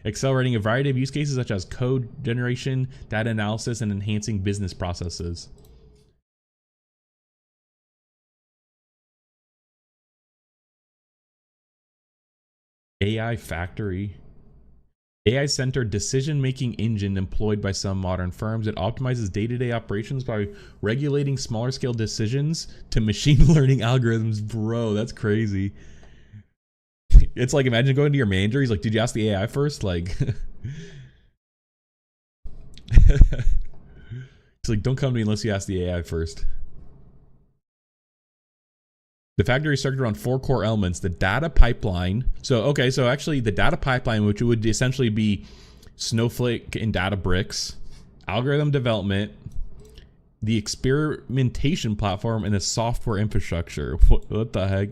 Accelerating a variety of use cases such as code generation, data analysis, and enhancing business processes. AI factory. AI-centered decision-making engine employed by some modern firms. It optimizes day-to-day operations by regulating smaller-scale decisions to machine learning algorithms. Bro, that's crazy. It's like, imagine going to your manager. He's like, did you ask the AI first? Like, it's like, don't come to me unless you ask the AI first. The factory is structured around 4 core elements. The data pipeline. So actually the data pipeline, which would essentially be Snowflake and Databricks, algorithm development, the experimentation platform, and the software infrastructure. What the heck?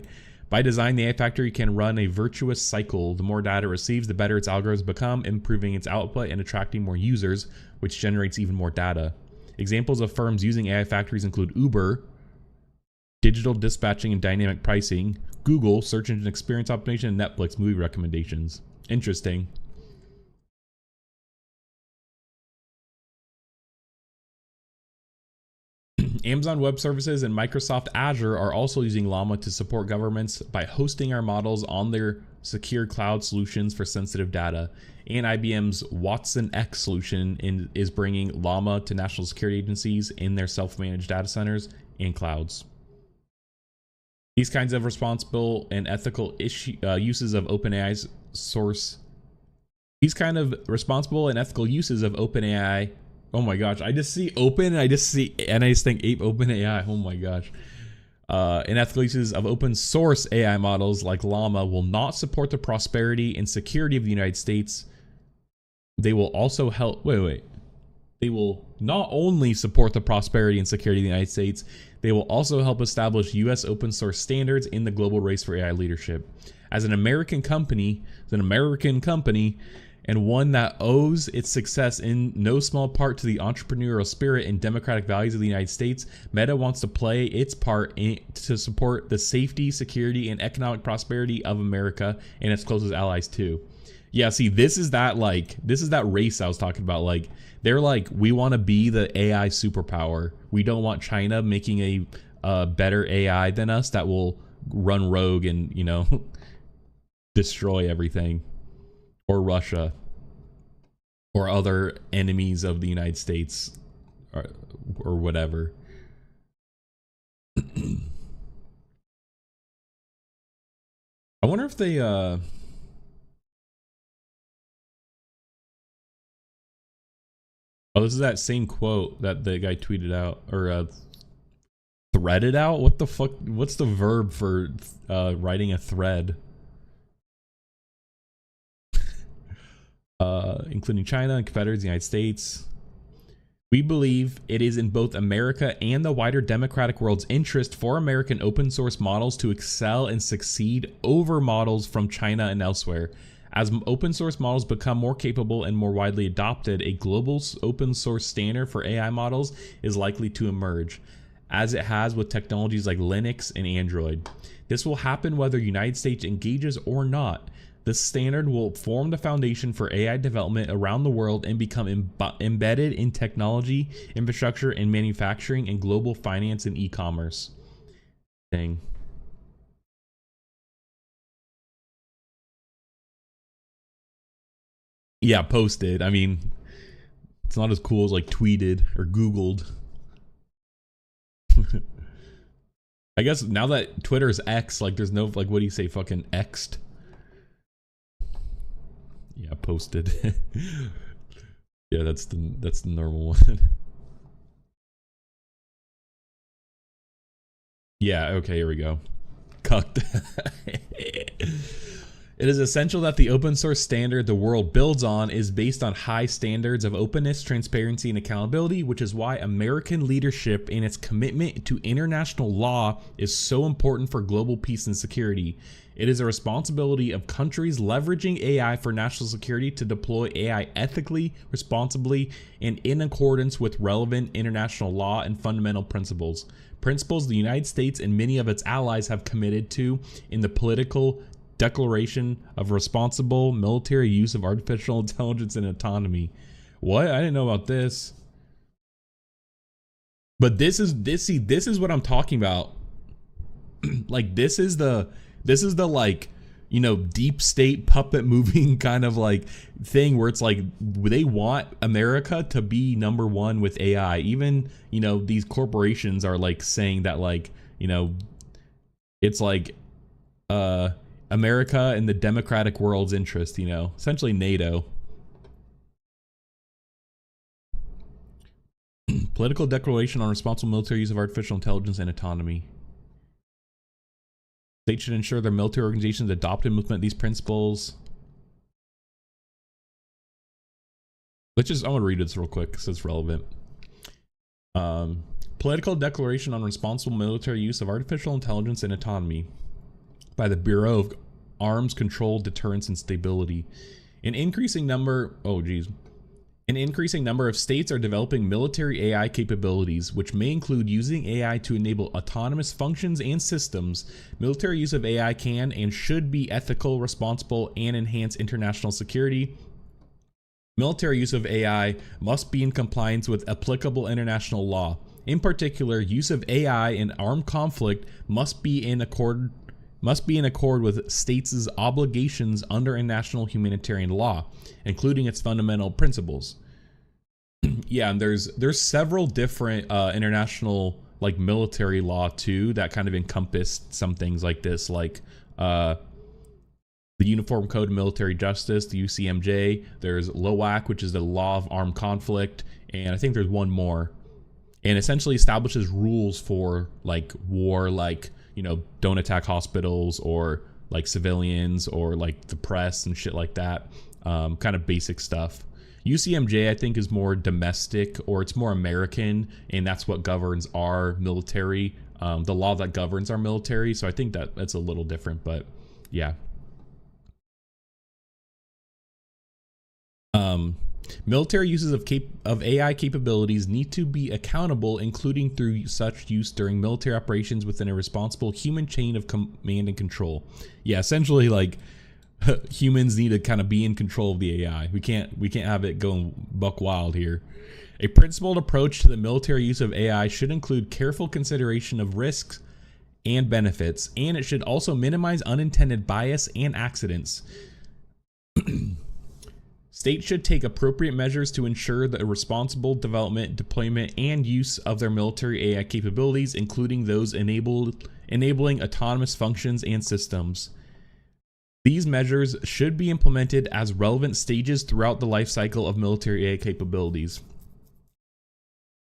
By design, the AI factory can run a virtuous cycle. The more data it receives, the better its algorithms become, improving its output and attracting more users, which generates even more data. Examples of firms using AI factories include Uber, digital dispatching and dynamic pricing, Google, search engine experience optimization, and Netflix, movie recommendations. Interesting. Amazon Web Services and Microsoft Azure are also using Llama to support governments by hosting our models on their secure cloud solutions for sensitive data. And IBM's Watson X solution is bringing Llama to national security agencies in their self-managed data centers and clouds. These kinds of responsible and ethical uses of OpenAI's source. These kind of responsible and ethical uses of OpenAI. Oh my gosh, I just see open and I just think ape OpenAI. Oh my gosh. And ethical uses of open source AI models like Llama will not support the prosperity and security of the United States. They will also help. They will not only support the prosperity and security of the United States, they will also help establish U.S. open source standards in the global race for AI leadership. As an American company, and one that owes its success in no small part to the entrepreneurial spirit and democratic values of the United States, Meta wants to play its part to support the safety, security, and economic prosperity of America and its closest allies too. Yeah, see, this is that race I was talking about. Like, they're like, we want to be the AI superpower. We don't want China making a better AI than us that will run rogue and, you know, destroy everything. Or Russia. Or other enemies of the United States. Or whatever. I wonder if they, Oh, this is that same quote that the guy tweeted out, or threaded out? What the fuck? What's the verb for writing a thread? Including China and competitors, the United States. We believe it is in both America and the wider democratic world's interest for American open source models to excel and succeed over models from China and elsewhere. As open source models become more capable and more widely adopted, a global open source standard for AI models is likely to emerge, as it has with technologies like Linux and Android. This will happen whether the United States engages or not. This standard will form the foundation for AI development around the world and become embedded in technology, infrastructure, and manufacturing, and global finance and e-commerce. Dang. Yeah, posted. I mean, it's not as cool as like tweeted or Googled. I guess now that Twitter is X, like there's no, like, what do you say, fucking X'd? Yeah, posted. Yeah, that's the normal one. Yeah, okay, here we go. Cucked. It is essential that the open source standard the world builds on is based on high standards of openness, transparency, and accountability, which is why American leadership and its commitment to international law is so important for global peace and security. It is a responsibility of countries leveraging AI for national security to deploy AI ethically, responsibly, and in accordance with relevant international law and fundamental principles. Principles the United States and many of its allies have committed to in the political Declaration of Responsible Military Use of Artificial Intelligence and Autonomy. What? I didn't know about this. But this is what I'm talking about. Like, this is the like, you know, deep state puppet moving kind of like thing where it's like they want America to be number one with AI. Even, you know, these corporations are like saying that, like, you know, it's like America in the democratic world's interest, you know, essentially NATO. Political Declaration on Responsible Military Use of Artificial Intelligence and Autonomy. States should ensure their military organizations adopt and implement these principles. I'm going to read this real quick because it's relevant. Political Declaration on Responsible Military Use of Artificial Intelligence and Autonomy by the Bureau of Arms Control, Deterrence, and Stability. An increasing number of states are developing military AI capabilities, which may include using AI to enable autonomous functions and systems. Military use of AI can and should be ethical, responsible, and enhance international security. Military use of AI must be in compliance with applicable international law. In particular, use of AI in armed conflict must be in accord with states' obligations under international humanitarian law, including its fundamental principles. Yeah, and there's several different international, like, military law too that kind of encompass some things like this, like the Uniform Code of Military Justice, the UCMJ. There's LOAC, which is the Law of Armed Conflict, and I think there's one more, and essentially establishes rules for, like, war, like, you know, don't attack hospitals or like civilians or like the press and shit like that. Kind of basic stuff. UCMJ, I think, is more domestic, or it's more American, and that's what governs our military, the law that governs our military. So I think that that's a little different, but yeah. Um, Military uses of AI capabilities need to be accountable, including through such use during military operations within a responsible human chain of command and control. Yeah, essentially, like humans need to kind of be in control of the AI. We can't have it going buck wild here. A principled approach to the military use of AI should include careful consideration of risks and benefits, and it should also minimize unintended bias and accidents. States should take appropriate measures to ensure the responsible development, deployment, and use of their military AI capabilities, including those enabling autonomous functions and systems. These measures should be implemented as relevant stages throughout the life cycle of military AI capabilities.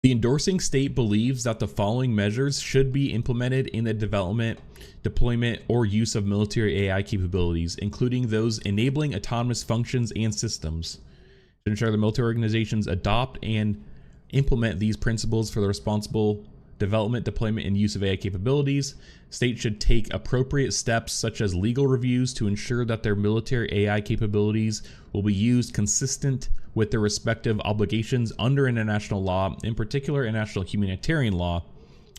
The endorsing state believes that the following measures should be implemented in the development, deployment, or use of military AI capabilities, including those enabling autonomous functions and systems. To ensure the military organizations adopt and implement these principles for the responsible development, deployment, and use of AI capabilities, states should take appropriate steps such as legal reviews to ensure that their military AI capabilities will be used consistent with their respective obligations under international law, in particular international humanitarian law.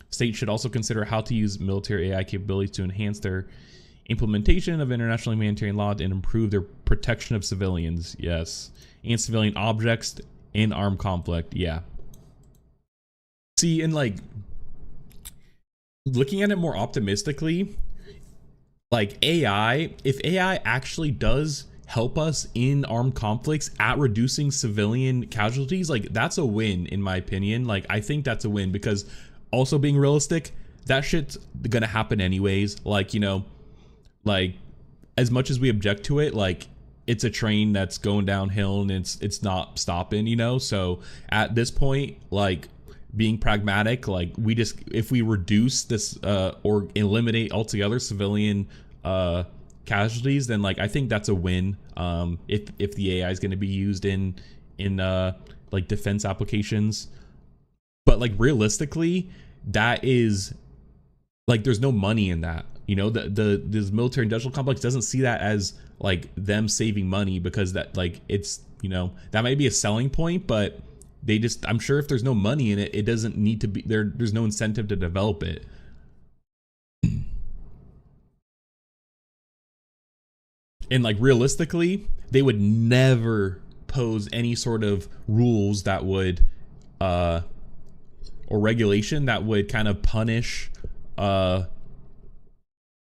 States should also consider how to use military AI capabilities to enhance their implementation of international humanitarian law and improve their protection of civilians, yes, and civilian objects in armed conflict, yeah. See, and like looking at it more optimistically, like AI, if AI actually does help us in armed conflicts at reducing civilian casualties, like that's a win in my opinion. Like I think that's a win, because also being realistic, that shit's gonna happen anyways. Like, you know, like as much as we object to it, like it's a train that's going downhill and it's not stopping, you know. So at this point, like being pragmatic, like we just, if we reduce this or eliminate altogether civilian casualties, then like I think that's a win. If the AI is going to be used in like defense applications, but like realistically, that is like there's no money in that. You know, this military industrial complex doesn't see that as like them saving money, because that like it's, you know, that might be a selling point, but they just, I'm sure if there's no money in it, it doesn't need to be there. There's no incentive to develop it. And like realistically, they would never pose any sort of rules that would or regulation that would kind of punish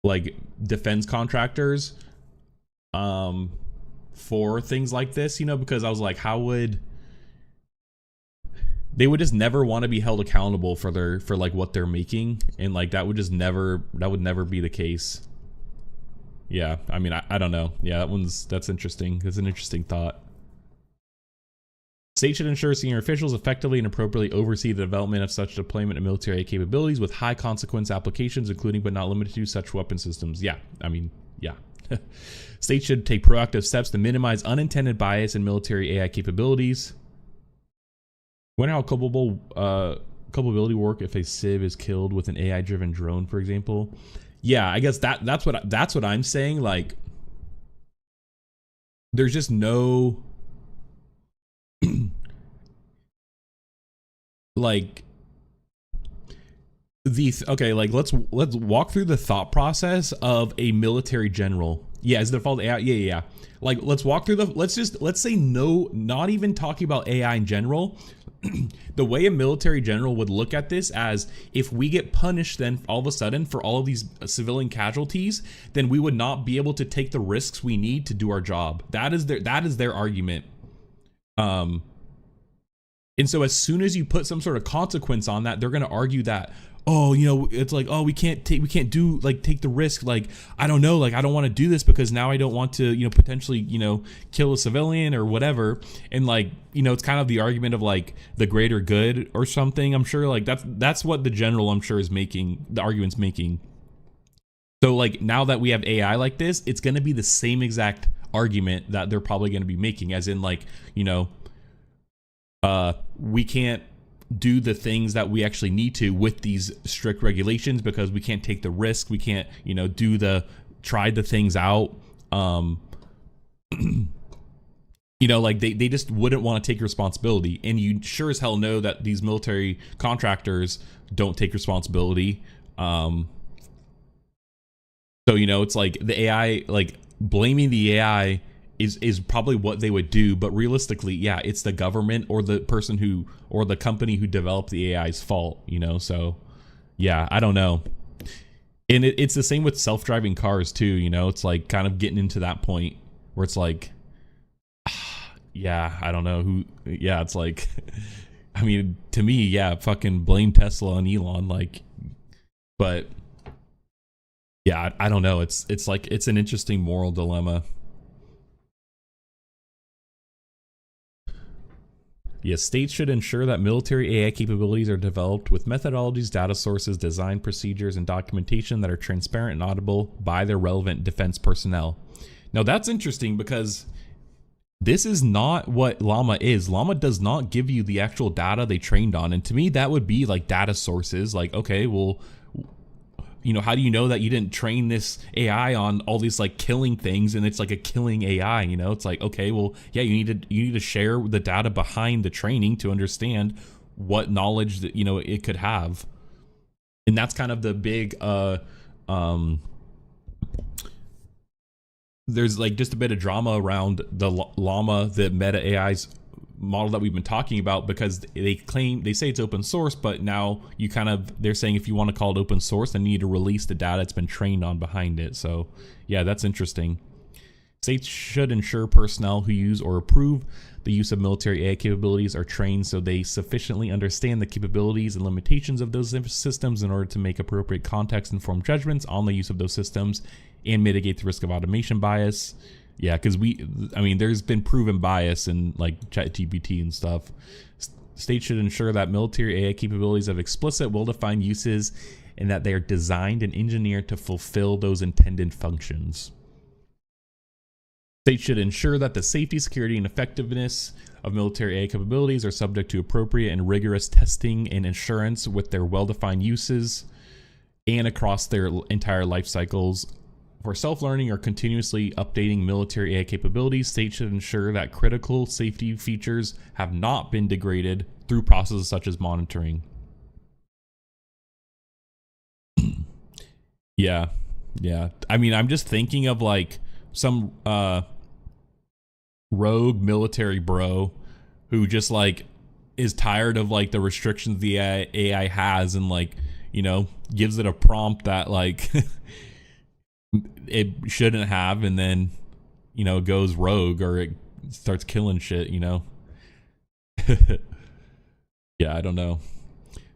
like defense contractors for things like this, you know, because I was like, how would they would just never want to be held accountable for like what they're making, and like that would never be the case. Yeah, I mean, I don't know. Yeah, that's interesting. That's an interesting thought. States should ensure senior officials effectively and appropriately oversee the development of such deployment of military capabilities with high consequence applications, including but not limited to such weapon systems. Yeah, I mean, yeah. States should take proactive steps to minimize unintended bias in military AI capabilities. Wonder how culpability work if a civ is killed with an AI-driven drone, for example. Yeah, I guess that's what I'm saying. Like, there's just no like okay, like let's walk through the thought process of a military general. Yeah, is it default AI? Yeah. Like, let's walk through let's say no, not even talking about AI in general. The way a military general would look at this as, if we get punished then all of a sudden for all of these civilian casualties, then we would not be able to take the risks we need to do our job. That is their argument. And so as soon as you put some sort of consequence on that, they're going to argue that, oh, you know, it's like, oh, we can't take the risk. Like, I don't know, like, I don't want to do this because now I don't want to, you know, potentially, you know, kill a civilian or whatever. And like, you know, it's kind of the argument of like the greater good or something. I'm sure like that's what the general, I'm sure, is making, the argument's making. So like, now that we have AI like this, it's going to be the same exact argument that they're probably going to be making, as in like, you know, we can't do the things that we actually need to with these strict regulations because we can't take the risk. We can't, you know, try the things out. You know, like they just wouldn't want to take responsibility. And you sure as hell know that these military contractors don't take responsibility. So, you know, it's like the AI, like blaming the AI is probably what they would do. But realistically, yeah, it's the government or the person who, or the company who developed the AI's fault, you know? So yeah, I don't know. And it's the same with self-driving cars too, you know? It's like kind of getting into that point where it's like, yeah, I don't know who. Yeah, it's like, I mean, to me, yeah, fucking blame Tesla and Elon, like, but yeah, I don't know. It's like, it's an interesting moral dilemma. Yes, states should ensure that military AI capabilities are developed with methodologies, data sources, design procedures, and documentation that are transparent and audible by their relevant defense personnel. Now that's interesting because this is not what Llama is. Llama does not give you the actual data they trained on. And to me, that would be like data sources. Like, okay, well, you know, how do you know that you didn't train this AI on all these like killing things and it's like a killing AI, you know? It's like, okay, well, yeah, you need to share the data behind the training to understand what knowledge that, you know, it could have. And that's kind of the big there's like just a bit of drama around the Llama, the Meta AI's model that we've been talking about, because they say it's open source, but now they're saying if you want to call it open source, then you need to release the data it's been trained on behind it. So yeah, that's interesting. States should ensure personnel who use or approve the use of military AI capabilities are trained so they sufficiently understand the capabilities and limitations of those systems in order to make appropriate context-informed judgments on the use of those systems and mitigate the risk of automation bias. Yeah, because there's been proven bias in like ChatGPT and stuff. States should ensure that military AI capabilities have explicit, well-defined uses and that they are designed and engineered to fulfill those intended functions. States should ensure that the safety, security, and effectiveness of military AI capabilities are subject to appropriate and rigorous testing and assurance with their well-defined uses and across their entire life cycles. For self-learning or continuously updating military AI capabilities, states should ensure that critical safety features have not been degraded through processes such as monitoring. Yeah. I mean, I'm just thinking of like some rogue military bro who just like is tired of like the restrictions the AI has and like, you know, gives it a prompt that like it shouldn't have, and then, you know, it goes rogue or it starts killing shit, you know. Yeah, I don't know.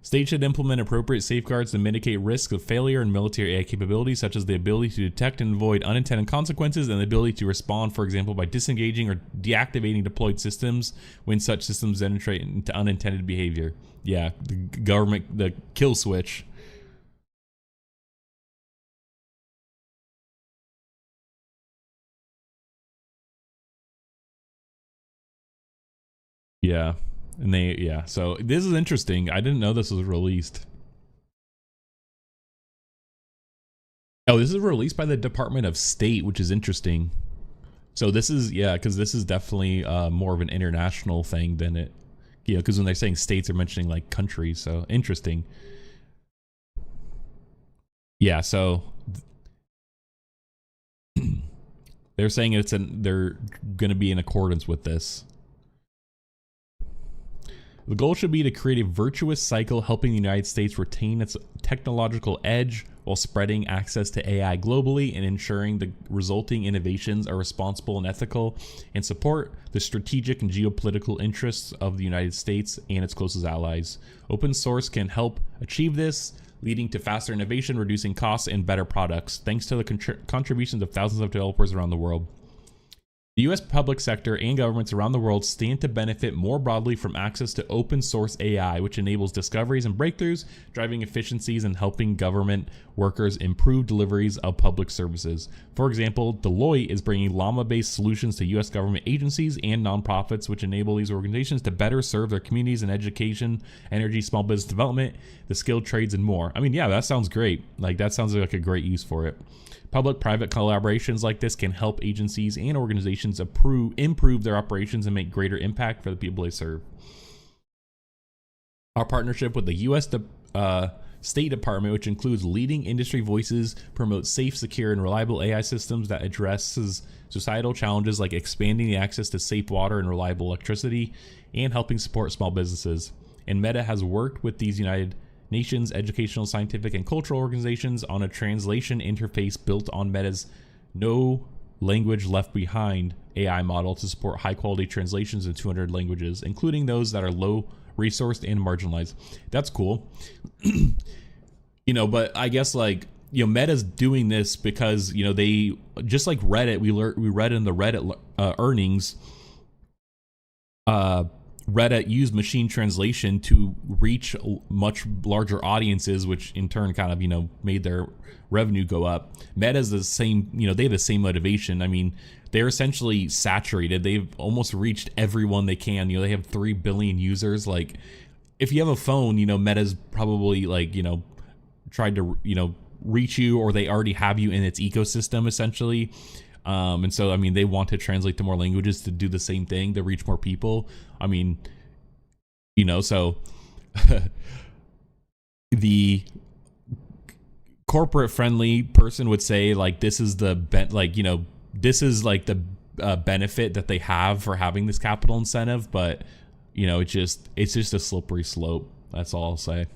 States should implement appropriate safeguards to mitigate risks of failure in military AI capabilities, such as the ability to detect and avoid unintended consequences and the ability to respond, for example, by disengaging or deactivating deployed systems when such systems demonstrate into unintended behavior. Yeah, the government, the kill switch. Yeah. And so this is interesting. I didn't know this was released. Oh, this is released by the Department of State, which is interesting. So this is, yeah, because this is definitely more of an international thing than it, you know, because when they're saying states, they're mentioning like countries. So interesting. Yeah, so they're saying they're going to be in accordance with this. The goal should be to create a virtuous cycle helping the United States retain its technological edge while spreading access to AI globally and ensuring the resulting innovations are responsible and ethical and support the strategic and geopolitical interests of the United States and its closest allies. Open source can help achieve this, leading to faster innovation, reducing costs, and better products, thanks to the contributions of thousands of developers around the world. The U.S. public sector and governments around the world stand to benefit more broadly from access to open source AI, which enables discoveries and breakthroughs, driving efficiencies and helping government workers improve deliveries of public services. For example, Deloitte is bringing llama-based solutions to U.S. government agencies and nonprofits, which enable these organizations to better serve their communities in education, energy, small business development, the skilled trades, and more. I mean, yeah, that sounds great. Like, that sounds like a great use for it. Public-private collaborations like this can help agencies and organizations improve their operations and make greater impact for the people they serve. Our partnership with the U.S. State Department, which includes leading industry voices, promotes safe, secure, and reliable AI systems that addresses societal challenges like expanding the access to safe water and reliable electricity, and helping support small businesses. And Meta has worked with these United Nations educational, scientific, and cultural organizations on a translation interface built on Meta's No Language Left Behind AI model to support high-quality translations in 200 languages, including those that are low resourced and marginalized. That's cool. But I guess Meta's doing this because they, just like Reddit, we read in the Reddit earnings, Reddit used machine translation to reach much larger audiences, which in turn kind of made their revenue go up. Meta's the same, they have the same motivation. I mean, they're essentially saturated. They've almost reached everyone they can. They have 3 billion users. Like, if you have a phone, Meta's probably tried to reach you, or they already have you in its ecosystem essentially. And so, I mean, they want to translate to more languages to do the same thing, to reach more people. I mean, so the corporate friendly person would say this is the this is the benefit that they have for having this capital incentive, but it's just a slippery slope. That's all I'll say.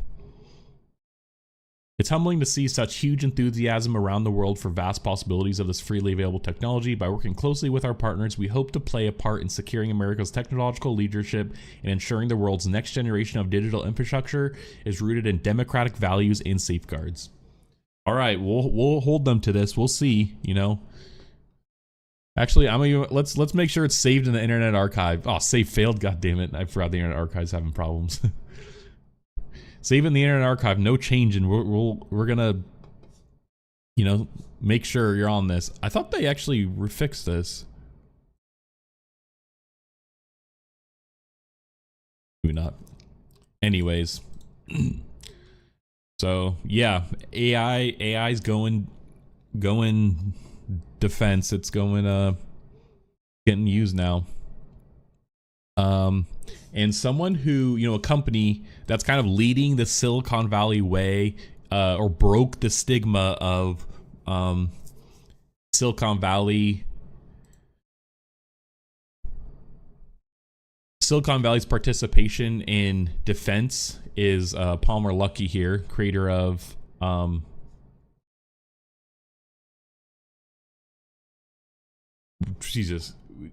It's humbling to see such huge enthusiasm around the world for vast possibilities of this freely available technology. By working closely with our partners, we hope to play a part in securing America's technological leadership and ensuring the world's next generation of digital infrastructure is rooted in democratic values and safeguards. All right, we'll hold them to this. We'll see. Actually, let's make sure it's saved in the Internet Archive. Oh, save failed. God damn it! I forgot the Internet Archive's having problems. Save in the Internet Archive, no change, and we're gonna, make sure you're on this. I thought they actually refixed this. Maybe not. Anyways, so yeah, AI's going defense. It's going getting used now. And someone who, a company that's kind of leading the Silicon Valley way, or broke the stigma of Silicon Valley's participation in defense is Palmer Luckey here, creator of Palmer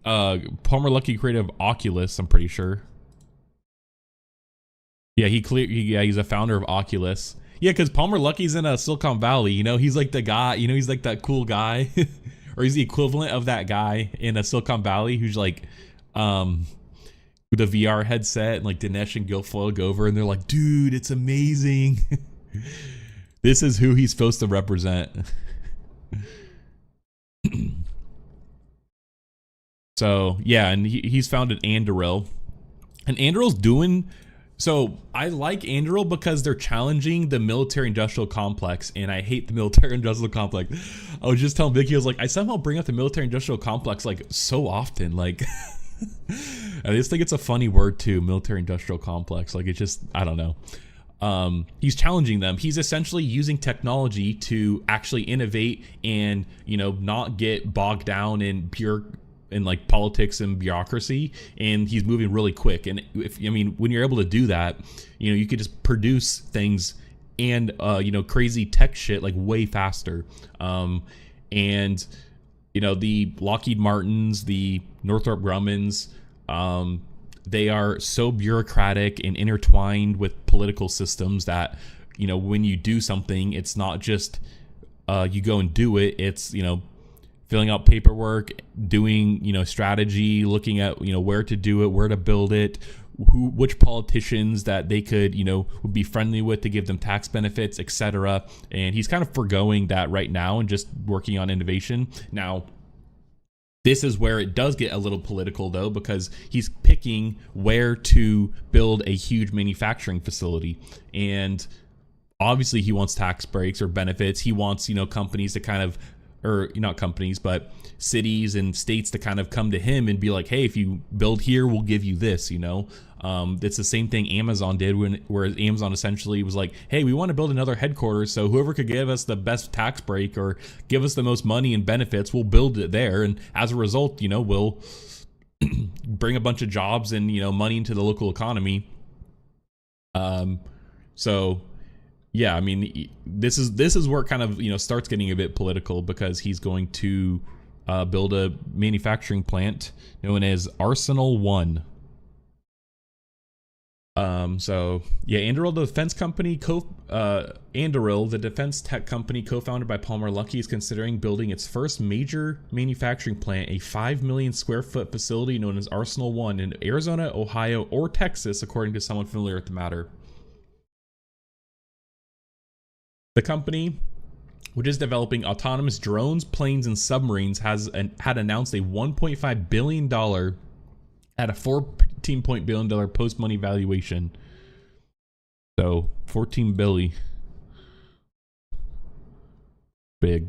Luckey, creator of Oculus, I'm pretty sure. Yeah, he's a founder of Oculus. Yeah, because Palmer Luckey's in Silicon Valley. He's like the guy. He's like that cool guy, or he's the equivalent of that guy in Silicon Valley who's with a VR headset, and Dinesh and Guilfoyle go over and they're like, "Dude, it's amazing." This is who he's supposed to represent. So yeah, and he's founded Anduril, and Anduril's doing. So I like Anduril because they're challenging the military-industrial complex, and I hate the military-industrial complex. I was just telling Vicky, I was like, I somehow bring up the military-industrial complex so often. I just think it's a funny word too, military-industrial complex. It's just, I don't know. He's challenging them. He's essentially using technology to actually innovate and not get bogged down in politics and bureaucracy, and he's moving really quick. And when you're able to do that, you could just produce things and crazy tech shit way faster. And the Lockheed Martins, the Northrop Grummans, they are so bureaucratic and intertwined with political systems that when you do something, it's not just you go and do it. It's filling out paperwork, doing strategy, looking at where to do it, where to build it,
which politicians that they could, would be friendly with to give them tax benefits, etc. And he's kind of foregoing that right now and just working on innovation. Now, this is where it does get a little political, though, because he's picking where to build a huge manufacturing facility. And obviously he wants tax breaks or benefits. He wants, companies to kind of, or not companies, but cities and states to kind of come to him and be like, hey, if you build here, we'll give you this, It's the same thing Amazon did where Amazon essentially was like, hey, we want to build another headquarters, so whoever could give us the best tax break or give us the most money and benefits, we'll build it there. And as a result, we'll bring a bunch of jobs and, money into the local economy. So yeah, I mean, this is where it kind of, starts getting a bit political, because he's going to build a manufacturing plant known as Arsenal One. So yeah, Anduril, the defense company, Anduril, the defense tech company co-founded by Palmer Luckey, is considering building its first major manufacturing plant, a 5 million square foot facility known as Arsenal One in Arizona, Ohio, or Texas, according to someone familiar with the matter. The company, which is developing autonomous drones, planes, and submarines, had announced a $1.5 billion at a $14 billion post-money valuation. So, 14 billion. Big.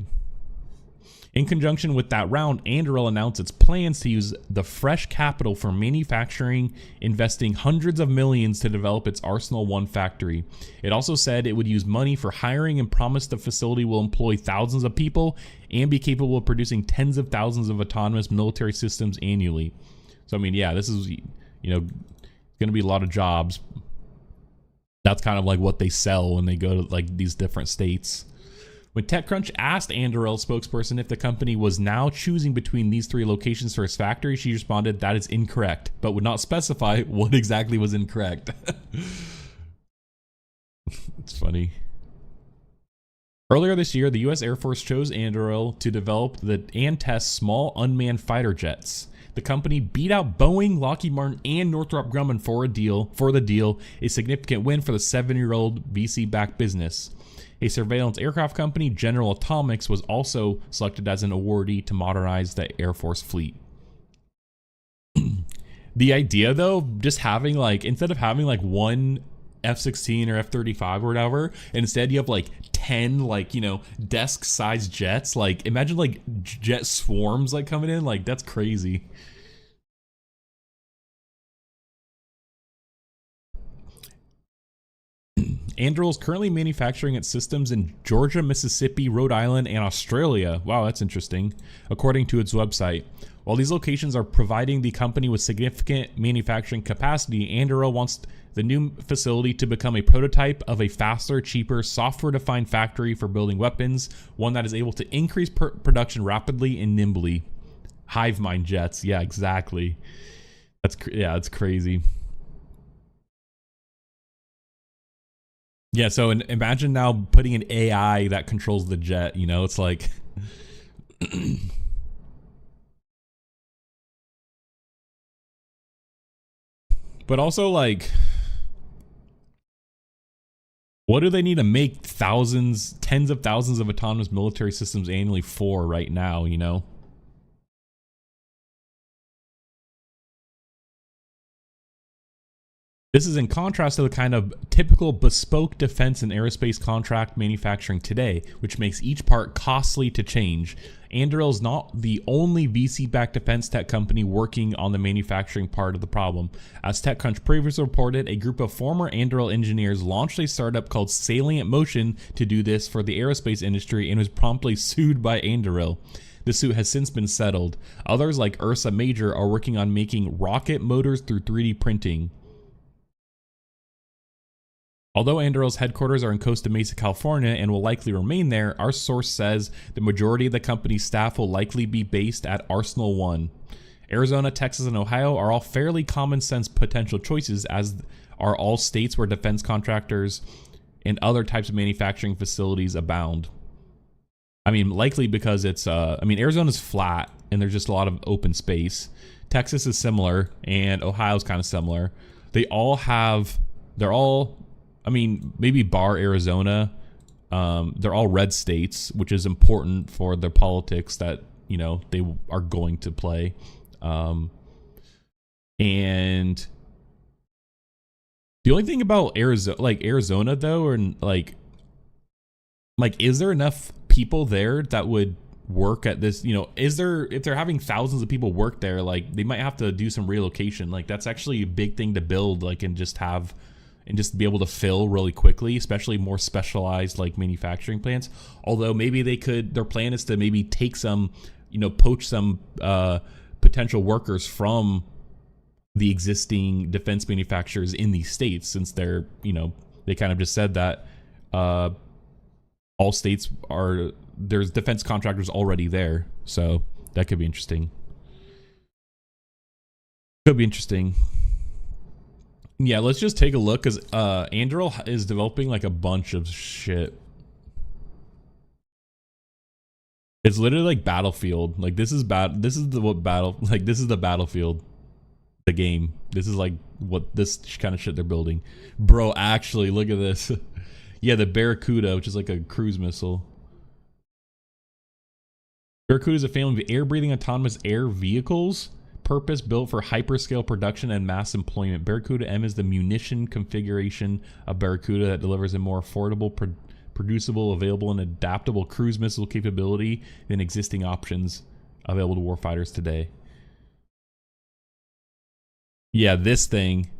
In conjunction with that round, Anduril announced its plans to use the fresh capital for manufacturing, investing hundreds of millions to develop its Arsenal One factory. It also said it would use money for hiring and promised the facility will employ thousands of people and be capable of producing tens of thousands of autonomous military systems annually. So, I mean, yeah, this is, going to be a lot of jobs. That's kind of like what they sell when they go to like these different states. When TechCrunch asked Anduril spokesperson if the company was now choosing between these three locations for its factory, she responded, that is incorrect, but would not specify what exactly was incorrect. It's funny. Earlier this year, the U.S. Air Force chose Anduril to develop and test small unmanned fighter jets. The company beat out Boeing, Lockheed Martin, and Northrop Grumman for the deal, a significant win for the 7-year-old VC-backed business. A surveillance aircraft company, General Atomics, was also selected as an awardee to modernize the Air Force fleet. The idea, though, just having instead of having one F-16 or F-35 or whatever, instead you have 10 desk-sized jets. Imagine jet swarms coming in. That's crazy. Anduril is currently manufacturing its systems in Georgia, Mississippi, Rhode Island, and Australia. Wow, that's interesting, according to its website. While these locations are providing the company with significant manufacturing capacity, Anduril wants the new facility to become a prototype of a faster, cheaper, software-defined factory for building weapons, one that is able to increase production rapidly and nimbly. Hive mind jets, yeah, exactly. That's crazy. Yeah, so imagine now putting an AI that controls the jet, it's like... But also, what do they need to make tens of thousands of autonomous military systems annually for right now, This is in contrast to the kind of typical bespoke defense and aerospace contract manufacturing today, which makes each part costly to change. Anduril is not the only VC-backed defense tech company working on the manufacturing part of the problem. As TechCrunch previously reported, a group of former Anduril engineers launched a startup called Salient Motion to do this for the aerospace industry and was promptly sued by Anduril. The suit has since been settled. Others, like Ursa Major, are working on making rocket motors through 3D printing. Although Anduril's headquarters are in Costa Mesa, California, and will likely remain there, our source says the majority of the company's staff will likely be based at Arsenal One. Arizona, Texas, and Ohio are all fairly common sense potential choices, as are all states where defense contractors and other types of manufacturing facilities abound. I mean, likely because it's, Arizona's flat and there's just a lot of open space. Texas is similar, and Ohio's kind of similar. they're all, I mean, maybe bar Arizona, they're all red states, which is important for their politics that, you know, they are going to play. And the only thing about Arizona though, and like, is there enough people there that would work at this? You know, if they're having thousands of people work there, like they might have to do some relocation. Like that's actually a big thing to build, like, and just be able to fill really quickly, especially more specialized like manufacturing plants. Although maybe their plan is to maybe take some, you know, poach some potential workers from the existing defense manufacturers in these states, since they're, you know, they kind of just said that all states there's defense contractors already there. So that could be interesting. Yeah, let's just take a look, because Anduril is developing like a bunch of shit. It's literally like Battlefield. Like this is the Battlefield, the game. This is like what this kind of shit they're building. Bro, actually, look at this. Yeah, the Barracuda, which is like a cruise missile. Barracuda is a family of air-breathing autonomous air vehicles, purpose-built for hyperscale production and mass employment. Barracuda M is the munition configuration of Barracuda that delivers a more affordable, producible, available, and adaptable cruise missile capability than existing options available to warfighters today. Yeah, this thing,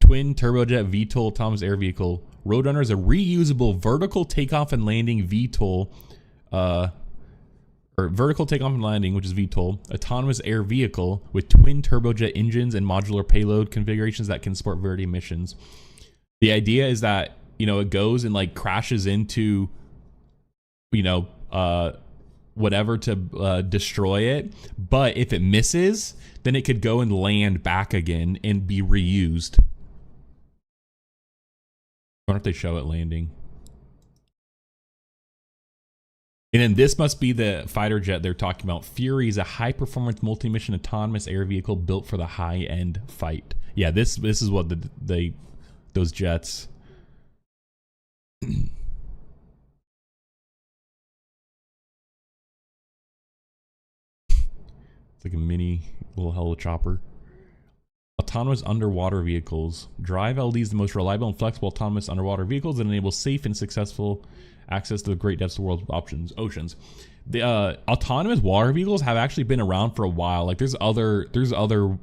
twin turbojet VTOL autonomous air vehicle. Roadrunner is a reusable vertical takeoff and landing VTOL, or vertical takeoff and landing, which is VTOL, autonomous air vehicle with twin turbojet engines and modular payload configurations that can support variety of missions. The idea is that, you know, it goes and like crashes into, you know, whatever to destroy it, but if it misses, then it could go and land back again and be reused. I wonder if they show it landing. And then this must be the fighter jet they're talking about. Fury is a high-performance multi-mission autonomous air vehicle built for the high-end fight. Yeah, this is what those jets. It's like a mini little helichopper. Autonomous underwater vehicles. Drive LD is the most reliable and flexible autonomous underwater vehicles that enable safe and successful access to the great depths of the world's oceans. The autonomous water vehicles have actually been around for a while. Like there's other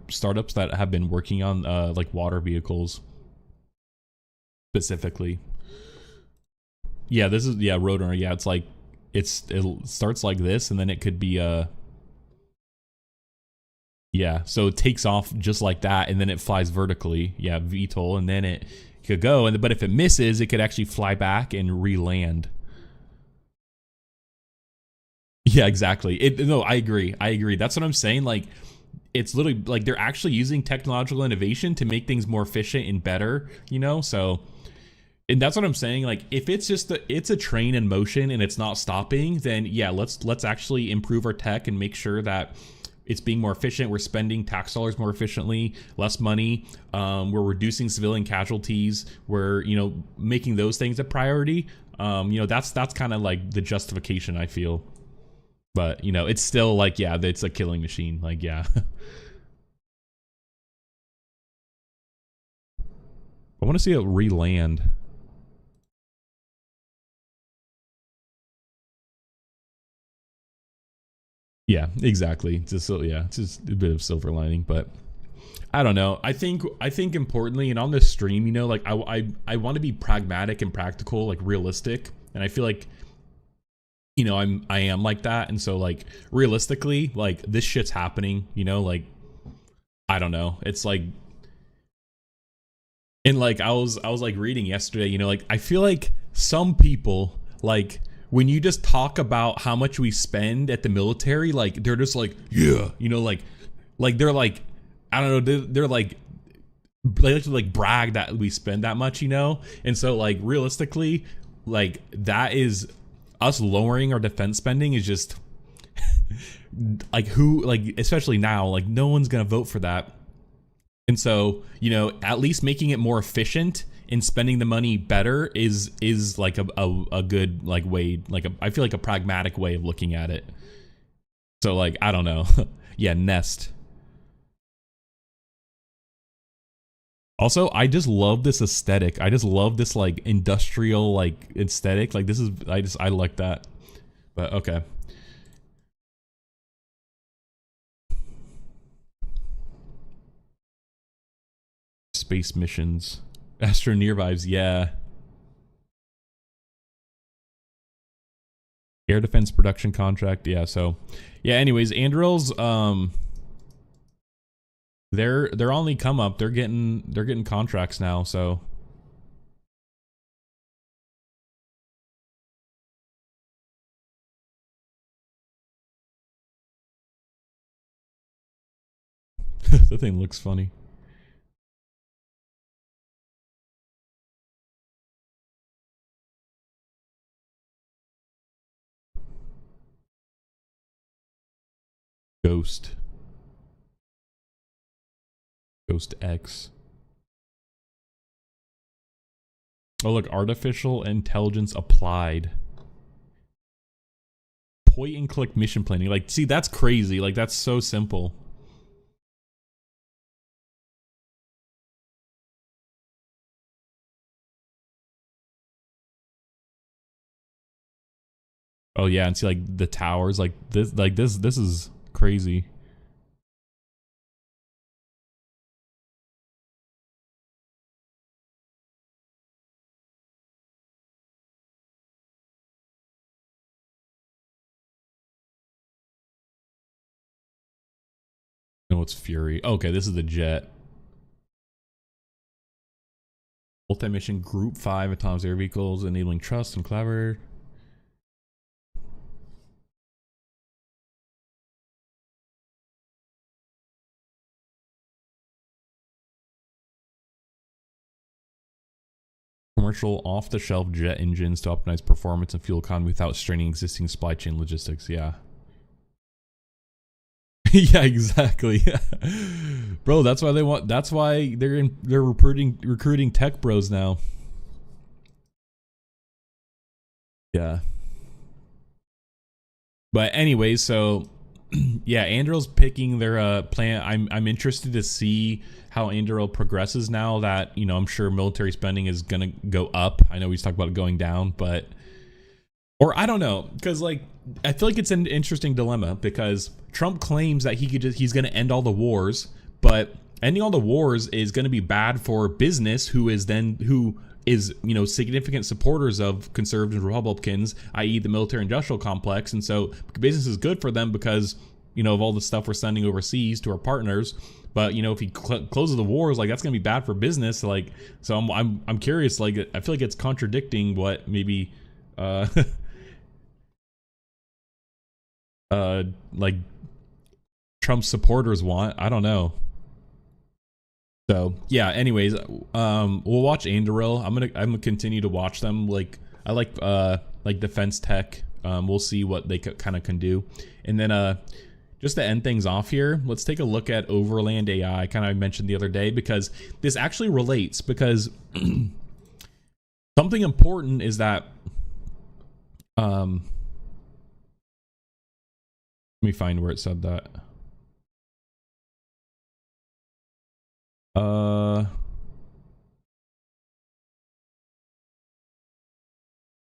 startups that have been working on like water vehicles specifically. Yeah, this is Roadrunner. Yeah, it's like it starts like this, and then it could be yeah, so it takes off just like that, and then it flies vertically. Yeah, VTOL, and then it could go, but if it misses, it could actually fly back and re-land. Yeah, exactly. No, I agree. That's what I'm saying. Like, it's literally like they're actually using technological innovation to make things more efficient and better, you know? So, and that's what I'm saying. Like, if it's just it's a train in motion and it's not stopping, then yeah, let's actually improve our tech and make sure that it's being more efficient. We're spending tax dollars more efficiently, less money. We're reducing civilian casualties. We're, you know, making those things a priority. You know, that's kind of like the justification, I feel. But, you know, it's still like, yeah, it's a killing machine. Like, yeah. I want to see it re-land. Yeah, exactly. Just it's just a bit of silver lining, but I don't know. I think importantly, and on this stream, you know, like I want to be pragmatic and practical, like realistic, and I feel like, you know, I am like that, and so like realistically, like this shit's happening, you know, like I don't know. It's like, and like I was like reading yesterday, you know, like I feel like some people, like when you just talk about how much we spend at the military, like they're just like, yeah, you know, like they're like, I don't know, they're like, they like to like brag that we spend that much, you know? And so like realistically, like that is us lowering our defense spending is just like who, like especially now, like no one's gonna vote for that. And so, you know, at least making it more efficient and spending the money better is like a good like way, like I feel like a pragmatic way of looking at it. So like, I don't know. Yeah, Nest. Also, I just love this aesthetic. I just love this like industrial like aesthetic. Like this is I like that. But okay. Space missions. Astroneer vibes, yeah. Air defense production contract, yeah. So yeah, anyways, Anduril's they're on the come up. They're getting contracts now, so the thing looks funny. Ghost X. Oh look, artificial intelligence applied. Point and click mission planning. Like, see, that's crazy. Like, that's so simple. Oh yeah, and see like the towers, like this is crazy. No, it's Fury. Okay, this is the jet. Multi-mission Group 5 autonomous air vehicles, enabling trust and collaborate. Commercial off-the-shelf jet engines to optimize performance and fuel economy without straining existing supply chain logistics. Yeah. Yeah, exactly. Bro, that's why they want. That's why they're recruiting tech bros now. Yeah. But anyways, so yeah, Anduril's picking their plan. I'm interested to see how Anduril progresses now that, you know, I'm sure military spending is gonna go up. I know we just talked about it going down, but or I don't know, because like I feel like it's an interesting dilemma because Trump claims that he's gonna end all the wars, but ending all the wars is gonna be bad for business who is, you know, significant supporters of conservative Republicans, i.e. the military industrial complex. And so business is good for them because, you know, of all the stuff we're sending overseas to our partners. But, you know, if he closes the wars, like that's going to be bad for business. Like, so I'm curious, like, I feel like it's contradicting what maybe, like Trump's supporters want. I don't know. So yeah, anyways, we'll watch Anduril. I'm gonna continue to watch them. Like I like defense tech. We'll see what they kind of can do. And then just to end things off here, let's take a look at Overland AI, kind of I mentioned the other day, because this actually relates, because something important is that let me find where it said that.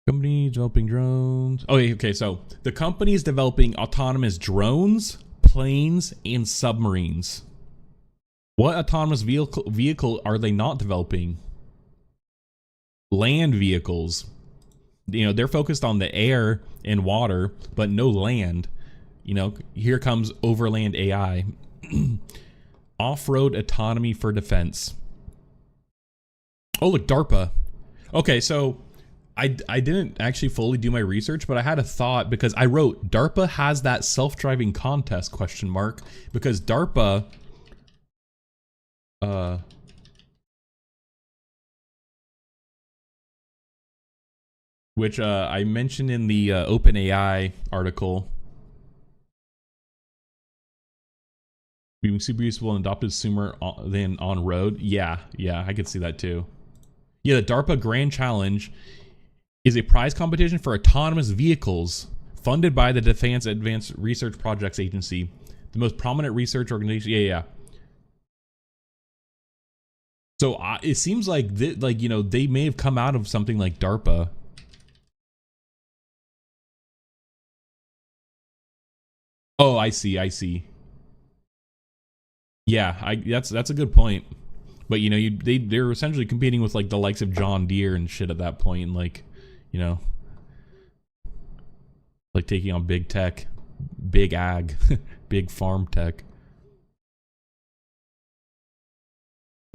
Company developing drones. Oh, okay. So the company is developing autonomous drones, planes, and submarines. What autonomous vehicle are they not developing? Land vehicles. You know, they're focused on the air and water, but no land. You know, here comes Overland AI. Off-road autonomy for defense. Oh, look, DARPA. Okay, so I didn't actually fully do my research, but I had a thought because I wrote DARPA has that self-driving contest ? Because DARPA which I mentioned in the OpenAI article. Being super useful and adopted sooner than on road. Yeah, I could see that too. Yeah, the DARPA Grand Challenge is a prize competition for autonomous vehicles funded by the Defense Advanced Research Projects Agency, the most prominent research organization. Yeah. So it seems like they may have come out of something like DARPA. Oh, I see. Yeah, that's a good point. But they're essentially competing with like the likes of John Deere and shit at that point, like, like taking on big tech, big ag, big farm tech.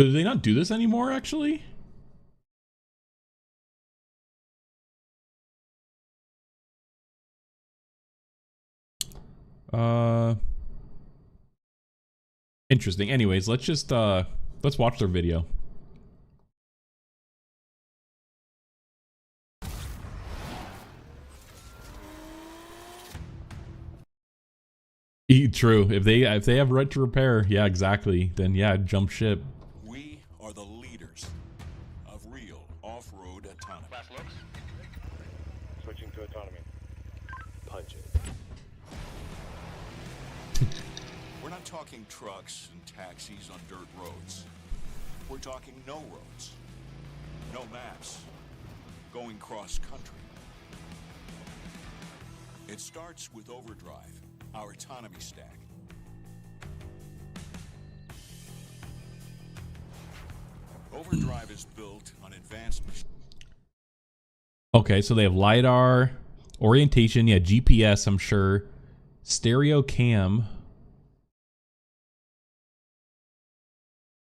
So do they not do this anymore, actually? Interesting. Anyways, let's just let's watch their video. True. If they have right to repair, yeah, exactly. Then yeah, jump ship.
We are the leaders of real off-road autonomy.
Last looks.
Switching to autonomy. Punch it.
We're not talking trucks and taxis on dirt roads. We're talking no roads, no maps, going cross-country. It starts with Overdrive, our autonomy stack. Overdrive is built on advanced machines.
Okay, so they have LiDAR, orientation, yeah, GPS, I'm sure, stereo cam.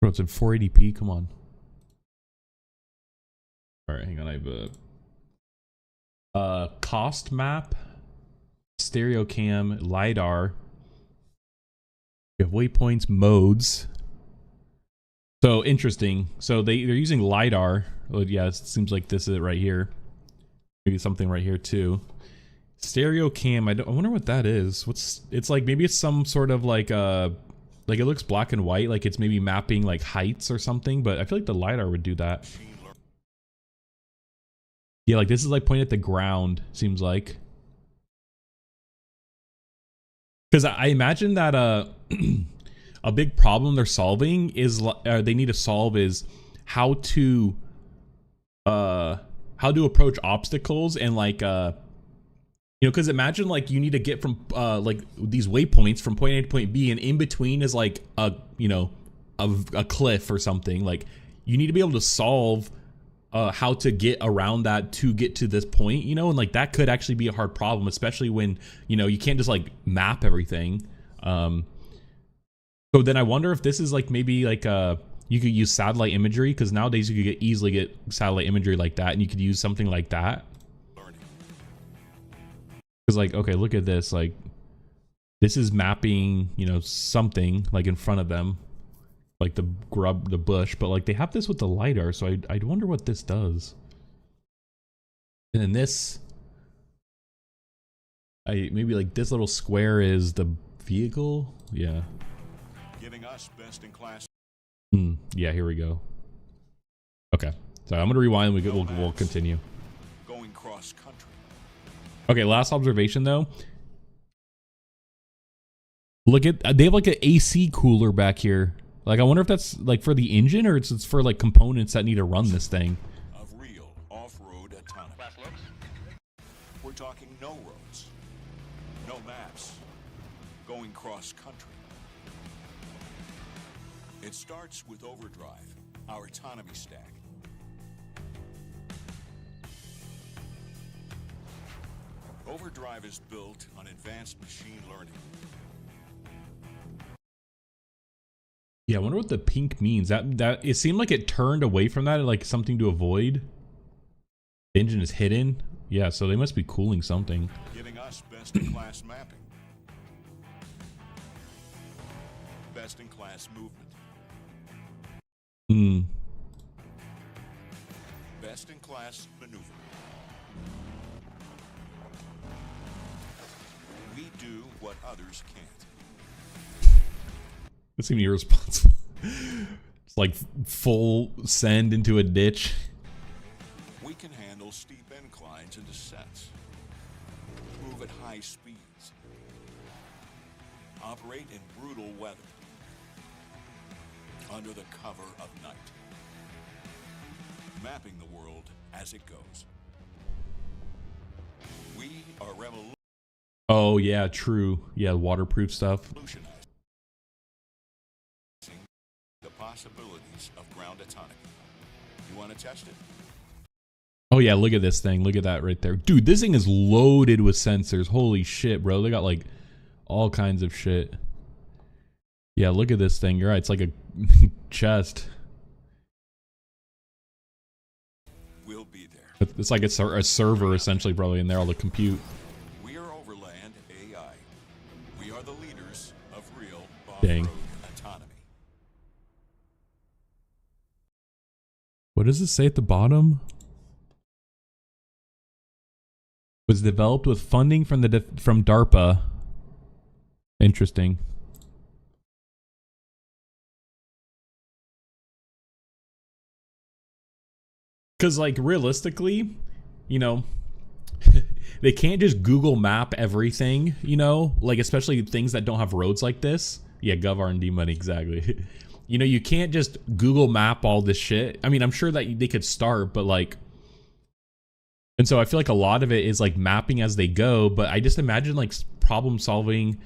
Bro, it's in 480p, come on. Alright, hang on, I have a cost map, stereo cam, LiDAR. We have waypoints, modes. So interesting. So they're using LiDAR. Oh, yeah, it seems like this is it right here. Maybe something right here too. Stereo cam. I wonder what that is. It's like, maybe it's some sort of like it looks black and white, like it's maybe mapping like heights or something, but I feel like the LiDAR would do that. Yeah, like this is like pointing at the ground, seems like. Because I imagine that a big problem they're solving is they need to solve is how to approach obstacles and like because imagine like you need to get from like these waypoints from point A to point B, and in between is like a cliff or something. Like you need to be able to solve how to get around that to get to this point, and like that could actually be a hard problem, especially when you can't just like map everything. So then I wonder if this is like maybe like you could use satellite imagery, because nowadays you could easily get satellite imagery like that, and you could use something like that. Because like, okay, look at this, like this is mapping something like in front of them, like the bush, but like they have this with the LiDAR, so I'd wonder what this does. And then this, maybe like this little square is the vehicle. Yeah.
Giving us best in class.
Yeah, here we go. Okay, so I'm gonna rewind. We'll continue.
Going cross country.
Okay, last observation though. Look at, they have like an AC cooler back here. Like I wonder if that's like for the engine, or it's for like components that need to run this thing.
Of real off-road autonomy.
Last looks.
We're talking no roads, no maps, going cross country. It starts with Overdrive, our autonomy stack. Overdrive is built on advanced machine learning.
Yeah, I wonder what the pink means. That it seemed like it turned away from that, like something to avoid. The engine is hidden. Yeah, so they must be cooling something.
Giving us best in class mapping. Best in class movement. Best in class maneuver. We do what others can't.
That seemed irresponsible. It's like full send into a ditch.
We can handle steep inclines and descents, move at high speeds, operate in brutal weather, under the cover of night, mapping the world as it goes. We are
Oh yeah, true. Yeah, waterproof stuff.
revolutionizing the possibilities of ground autonomy. You want to test it?
Oh yeah, look at this thing. Look at that right there. Dude, this thing is loaded with sensors. Holy shit, bro. They got like all kinds of shit. Yeah, look at this thing. You're right. It's like a chest.
We'll be there.
It's like it's a server essentially probably in there, all the compute.
We are Overland AI. We are the leaders of real
Dang.
off-road autonomy.
What does it say at the bottom? Was developed with funding from from DARPA. Interesting. Because, like, realistically, you know, they can't just Google map everything, you know? Like, especially things that don't have roads like this. Yeah, Gov R&D money, exactly. You know, you can't just Google map all this shit. I mean, I'm sure that they could start, but, like... And so I feel like a lot of it is, like, mapping as they go, but I just imagine, like, problem solving,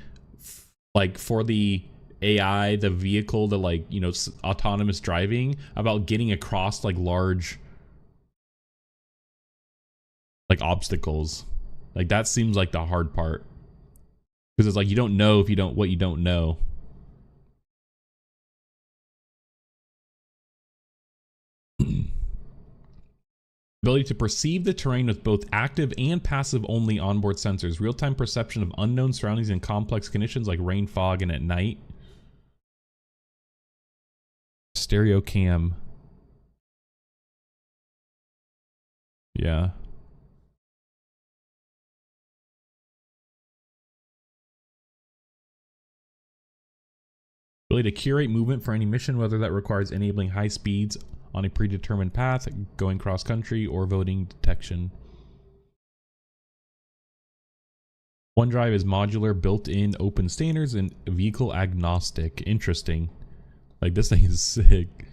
like, for the AI, the vehicle, the, like, you know, autonomous driving, about getting across, like, large... like obstacles. Like that seems like the hard part, because it's like you don't know if you don't what you don't know. Ability to perceive the terrain with both active and passive only onboard sensors, real-time perception of unknown surroundings in complex conditions like rain, fog, and at night. Stereo cam. Yeah. Ability to curate movement for any mission, whether that requires enabling high speeds on a predetermined path, going cross country, or voting detection. OneDrive is modular, built-in, open standards, and vehicle agnostic. Interesting. Like, this thing is sick.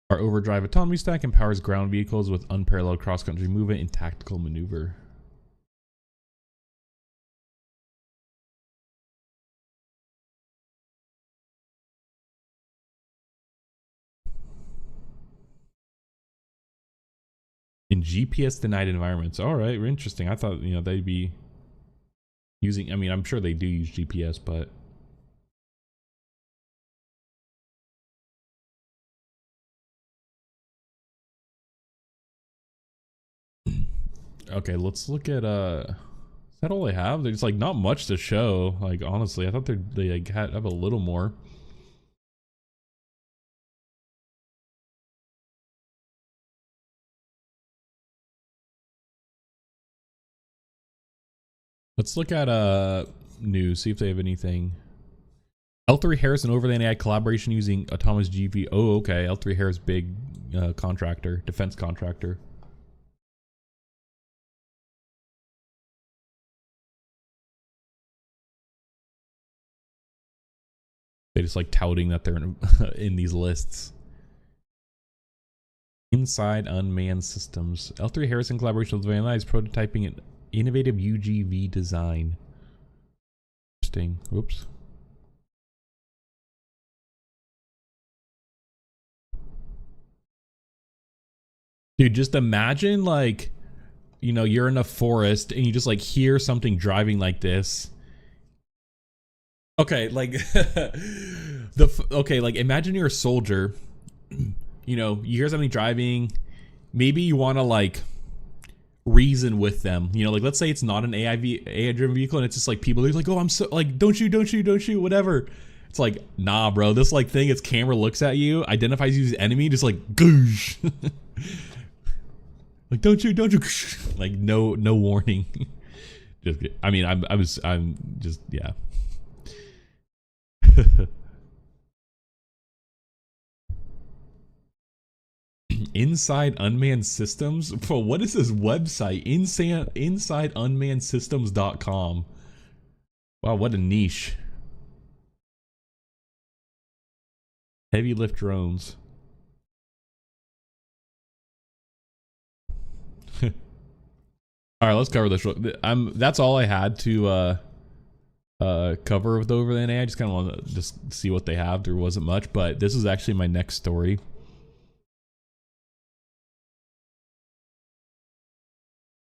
Our overdrive autonomy stack empowers ground vehicles with unparalleled cross-country movement and tactical maneuver. In GPS denied environments. All right, interesting. I thought, you know, they'd be using, I mean, I'm sure they do use GPS, but okay, let's look at is that all they have? There's like not much to show, like, honestly. I thought they like have a little more. Let's look at news, see if they have anything. L3 Harris and Overland AI collaboration using autonomous GV. Oh, okay. L3 Harris, big contractor, defense contractor. They just like touting that they're in these lists. Inside unmanned systems. L3 Harris in collaboration with Van is prototyping an innovative UGV design. Interesting. Whoops. Dude, just imagine, like, you know, you're in a forest and you just like hear something driving like this. Okay, like okay, like imagine you're a soldier. You know, you hear somebody driving. Maybe you want to like reason with them, you know, like let's say it's not an AI driven vehicle and it's just like people, they're like, oh, I'm so like, don't shoot, whatever. It's like, nah, bro, this like thing, its camera looks at you, identifies you as enemy, just like goosh. Like don't shoot, like no warning. I mean, I'm just, yeah. Inside Unmanned Systems? Bro, what is this website? InsideUnmannedSystems.com. Wow, what a niche. Heavy lift drones. All right, let's cover this. That's all I had to cover with over the NA. I just kind of want to just see what they have. There wasn't much, but this is actually my next story.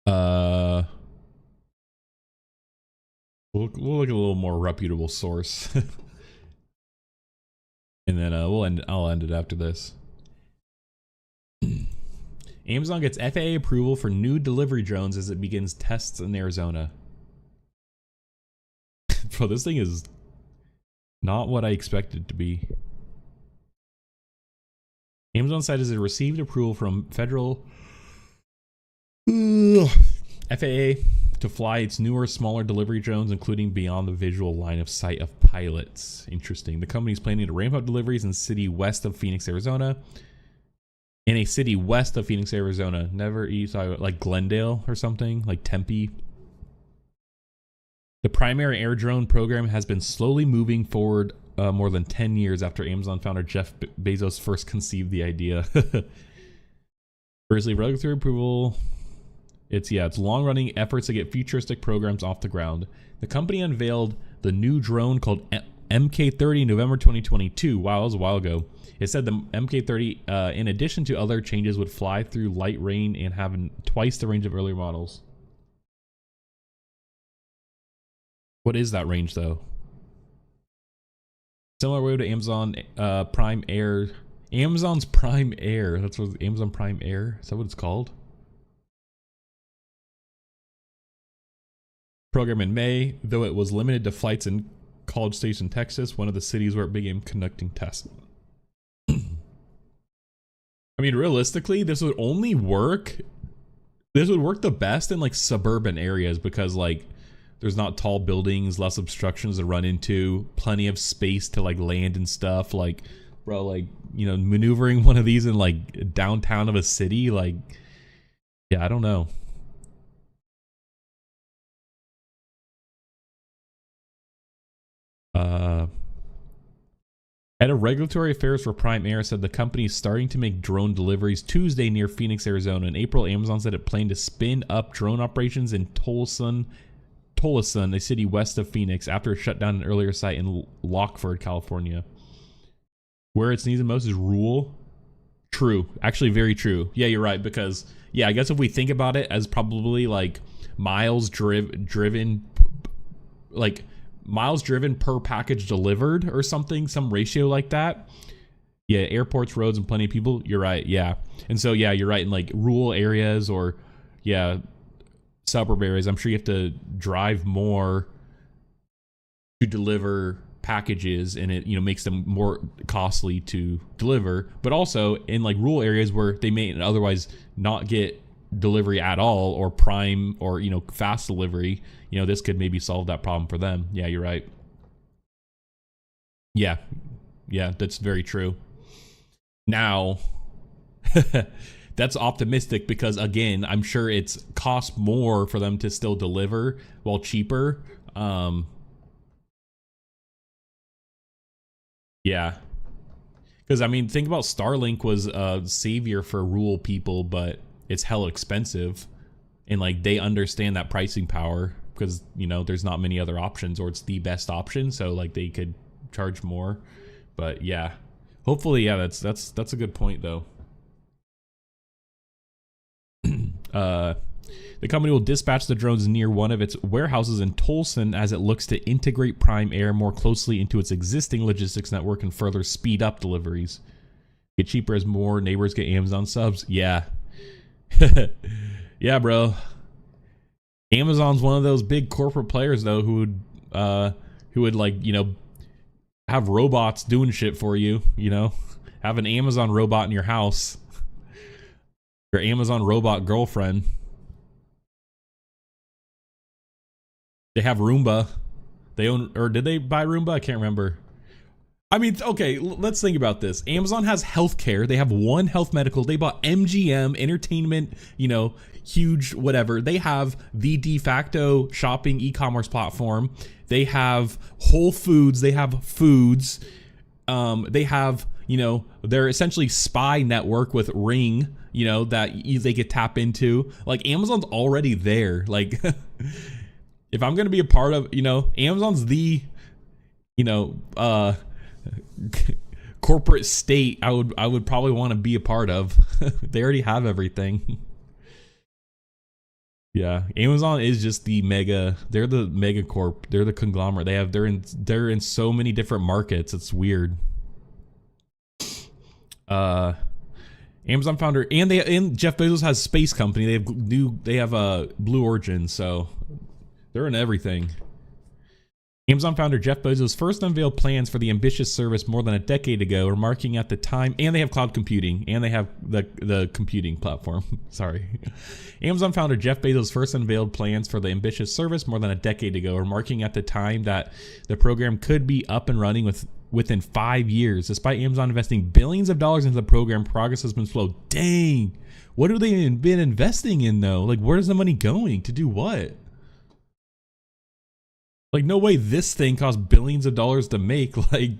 We'll look at a little more reputable source, and then I'll end it after this. Amazon gets FAA approval for new delivery drones as it begins tests in Arizona. Bro, this thing is not what I expected it to be. Amazon said it received approval from federal FAA to fly its newer, smaller delivery drones, including beyond the visual line of sight of pilots. Interesting. The company is planning to ramp up deliveries in a city west of Phoenix, Arizona. In a city west of Phoenix, Arizona. Never east, like Glendale or something, like Tempe. The primary air drone program has been slowly moving forward more than 10 years after Amazon founder Jeff Bezos first conceived the idea. Firstly, regulatory approval. It's long-running efforts to get futuristic programs off the ground. The company unveiled the new drone called MK30 in November 2022. Wow, that was a while ago. It said the MK30, in addition to other changes, would fly through light rain and have twice the range of earlier models. What is that range, though? Similar way to Amazon Prime Air. Amazon's Prime Air. That's what Amazon Prime Air. Is that what it's called? Program in May, though it was limited to flights in College Station, Texas, one of the cities where it began conducting tests. I mean, realistically, this would only work. This would work the best in like suburban areas because like there's not tall buildings, less obstructions to run into, plenty of space to like land and stuff. Like, bro, like, you know, maneuvering one of these in like downtown of a city, like, yeah, I don't know. Head of Regulatory Affairs for Prime Air said the company is starting to make drone deliveries Tuesday near Phoenix, Arizona. In April, Amazon said it planned to spin up drone operations in Tolleson, a city west of Phoenix, after it shut down an earlier site in Lockford, California. Where it's needed most is rural. True. Actually, very true. Yeah, you're right. Because, yeah, I guess if we think about it as probably like miles driven, like miles driven per package delivered or something, some ratio like that. Yeah, airports, roads, and plenty of people. You're right. Yeah. And so, yeah, you're right. In like rural areas or, yeah, suburb areas, I'm sure you have to drive more to deliver packages, and it, you know, makes them more costly to deliver. But also in like rural areas where they may otherwise not get delivery at all, or prime, or, you know, fast delivery, you know, this could maybe solve that problem for them. Yeah, you're right. Yeah, that's very true. Now that's optimistic because, again, I'm sure it's cost more for them to still deliver while cheaper. Yeah, because I mean, think about Starlink was a savior for rural people, but it's hella expensive, and like they understand that pricing power because, you know, there's not many other options, or it's the best option, so like they could charge more. But yeah, hopefully, yeah, that's a good point though. The company will dispatch the drones near one of its warehouses in Tolleson as it looks to integrate Prime Air more closely into its existing logistics network and further speed up deliveries. Get cheaper as more neighbors get Amazon subs. Yeah. Yeah, bro. Amazon's one of those big corporate players though who would like, you know, have robots doing shit for you, you know? Have an Amazon robot in your house. Your Amazon robot girlfriend. They have Roomba. They own, or did they buy Roomba? I can't remember. I mean, okay, let's think about this. Amazon has healthcare. They have One Health Medical. They bought MGM Entertainment, you know, huge whatever. They have the de facto shopping e-commerce platform. They have Whole Foods. They have foods. They have, you know, their essentially spy network with Ring, you know, that they could tap into. Like, Amazon's already there. Like, if I'm going to be a part of, you know, Amazon's the, you know, corporate state I would probably want to be a part of. They already have everything. Yeah, Amazon is just the mega, they're the mega corp, they're the conglomerate. They're in so many different markets. It's weird. Amazon founder, and Jeff Bezos has Space Company. They have Blue Origin, so they're in everything. Amazon founder Jeff Bezos first unveiled plans for the ambitious service more than a decade ago, remarking at the time, and they have cloud computing, and they have the computing platform. Sorry. Amazon founder Jeff Bezos first unveiled plans for the ambitious service more than a decade ago, remarking at the time that the program could be up and running within 5 years. Despite Amazon investing billions of dollars into the program, progress has been slow. Dang. What have they been investing in, though? Like, where's the money going? To do what? Like, no way this thing costs billions of dollars to make. Like,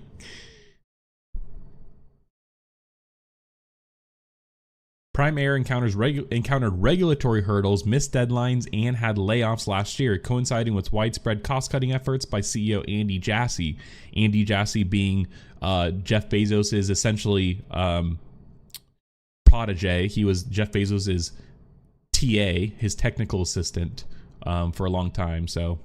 Prime Air encountered regulatory hurdles, missed deadlines, and had layoffs last year, coinciding with widespread cost-cutting efforts by CEO Andy Jassy. Andy Jassy being Jeff Bezos' essentially protege. He was Jeff Bezos' TA, his technical assistant, for a long time. So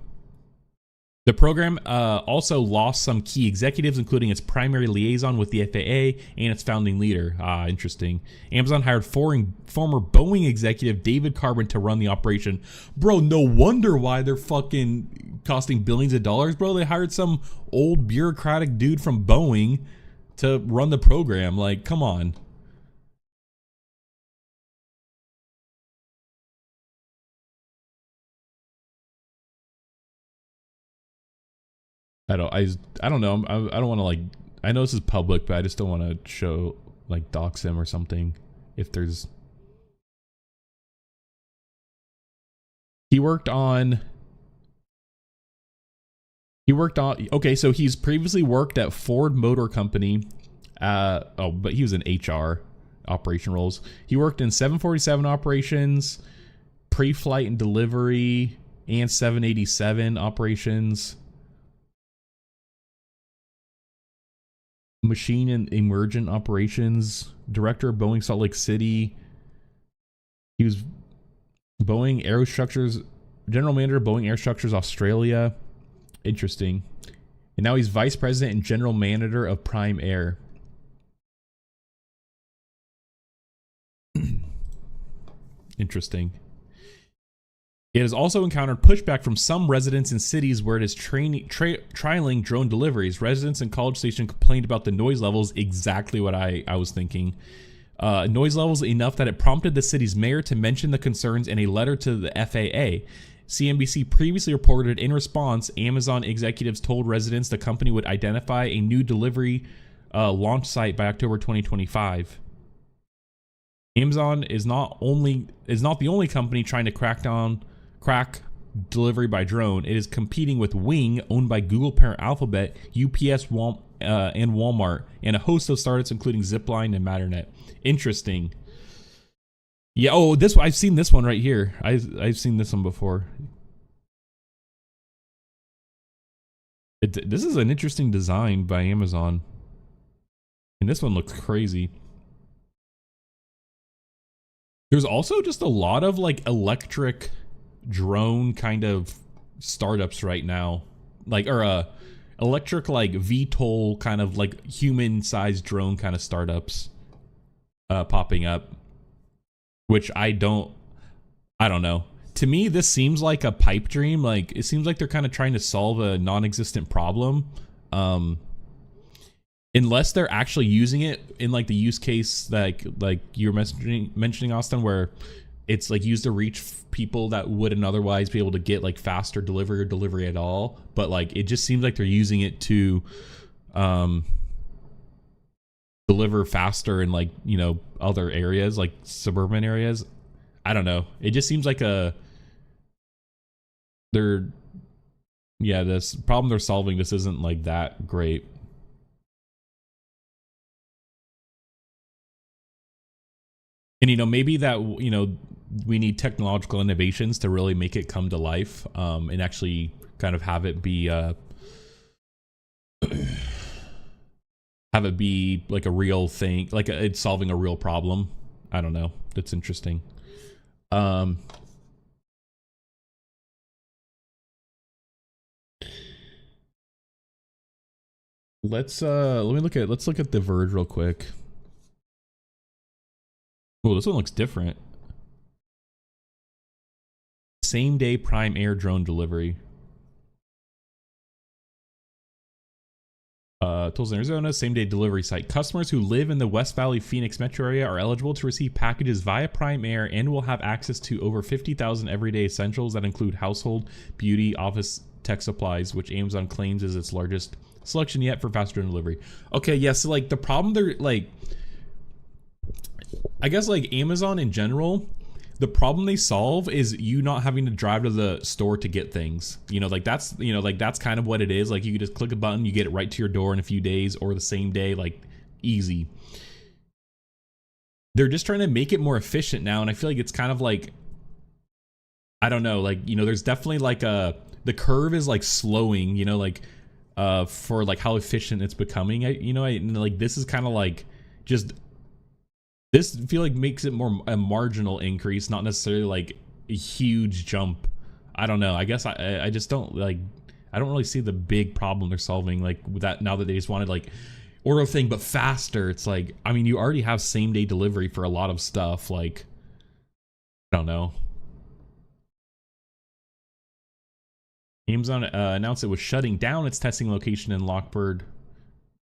the program also lost some key executives, including its primary liaison with the FAA and its founding leader. Interesting. Amazon hired former Boeing executive David Carbon to run the operation. Bro, no wonder why they're fucking costing billions of dollars, bro. They hired some old bureaucratic dude from Boeing to run the program. Like, come on. I don't know. I don't want to, like, I know this is public, but I just don't want to show, like, dox him or something. If there's, he worked on, okay, so he's previously worked at Ford Motor Company. But he was in HR operation roles. He worked in 747 operations, pre-flight and delivery, and 787 operations. Machine and emergent operations, director of Boeing Salt Lake City. He was Boeing Aerostructures, general manager of Boeing Aerostructures Australia. Interesting. And now he's vice president and general manager of Prime Air. Interesting. It has also encountered pushback from some residents in cities where it is trialing drone deliveries. Residents in College Station complained about the noise levels, exactly what I was thinking. Noise levels enough that it prompted the city's mayor to mention the concerns in a letter to the FAA. CNBC previously reported in response, Amazon executives told residents the company would identify a new delivery launch site by October 2025. Amazon is not the only company trying to crack delivery by drone. It is competing with Wing, owned by Google parent Alphabet, UPS, and Walmart, and a host of startups including Zipline and Matternet. Interesting. Yeah. Oh, I've seen this one right here. I've seen this one before. This is an interesting design by Amazon, and this one looks crazy. There's also just a lot of, like, electric drone kind of startups right now, like, or electric, like, VTOL kind of, like, human-sized drone kind of startups popping up, which I don't know. To me, this seems like a pipe dream. Like, it seems like they're kind of trying to solve a non-existent problem, unless they're actually using it in, like, the use case like you were mentioning, Austin, where it's like used to reach people that wouldn't otherwise be able to get like faster delivery or delivery at all. But like it just seems like they're using it to deliver faster in like, you know, other areas, like suburban areas. I don't know. It just seems like this problem they're solving just isn't like that great. And, you know, maybe that, you know, we need technological innovations to really make it come to life, and actually kind of have it be like a real thing, like it's solving a real problem. I don't know. That's interesting. Let's look at The Verge real quick. Oh, this one looks different. Same day Prime Air drone delivery. Tulsa, Arizona, same day delivery site. Customers who live in the West Valley Phoenix metro area are eligible to receive packages via Prime Air and will have access to over 50,000 everyday essentials that include household, beauty, office, tech supplies, which Amazon claims is its largest selection yet for fast drone delivery. Okay, yeah, so like the problem they're like, I guess like Amazon in general, the problem they solve is you not having to drive to the store to get things. You know, like that's, you know, like that's kind of what it is. Like you can just click a button, you get it right to your door in a few days or the same day, like easy. They're just trying to make it more efficient now. And I feel like it's kind of like, I don't know, like, you know, there's definitely like the curve is like slowing, you know, like for like how efficient it's becoming. Like this is kind of like just, this I feel like makes it more a marginal increase, not necessarily like a huge jump. I don't know. I guess I just don't like, I don't really see the big problem they're solving like with that now that they just wanted like order thing but faster. It's like, I mean, you already have same day delivery for a lot of stuff. Like, I don't know. Amazon announced it was shutting down its testing location in Lockport,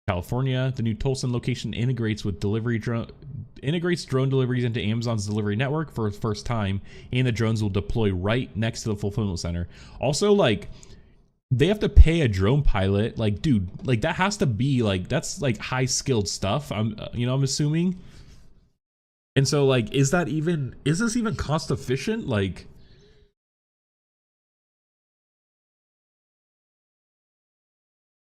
California. The new Tulsa location integrates drone deliveries into Amazon's delivery network for the first time, and the drones will deploy right next to the fulfillment center. Also, like, they have to pay a drone pilot. Like, dude, like that has to be like, that's like high skilled stuff. I'm assuming. And so like, is this even cost efficient? Like,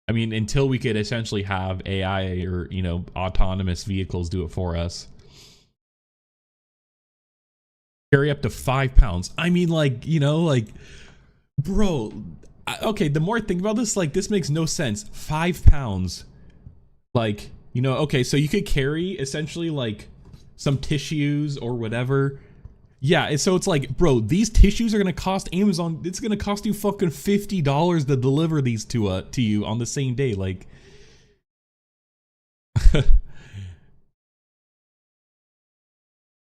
I mean, until we could essentially have AI or, you know, autonomous vehicles do it for us. Carry up to 5 pounds. I mean, like, you know, like, bro, okay, the more I think about this, like, this makes no sense. 5 pounds. Like, you know, okay, so you could carry essentially like some tissues or whatever. Yeah, and so it's like, bro, these tissues are gonna cost Amazon, it's gonna cost you fucking $50 to deliver these to you on the same day. Like,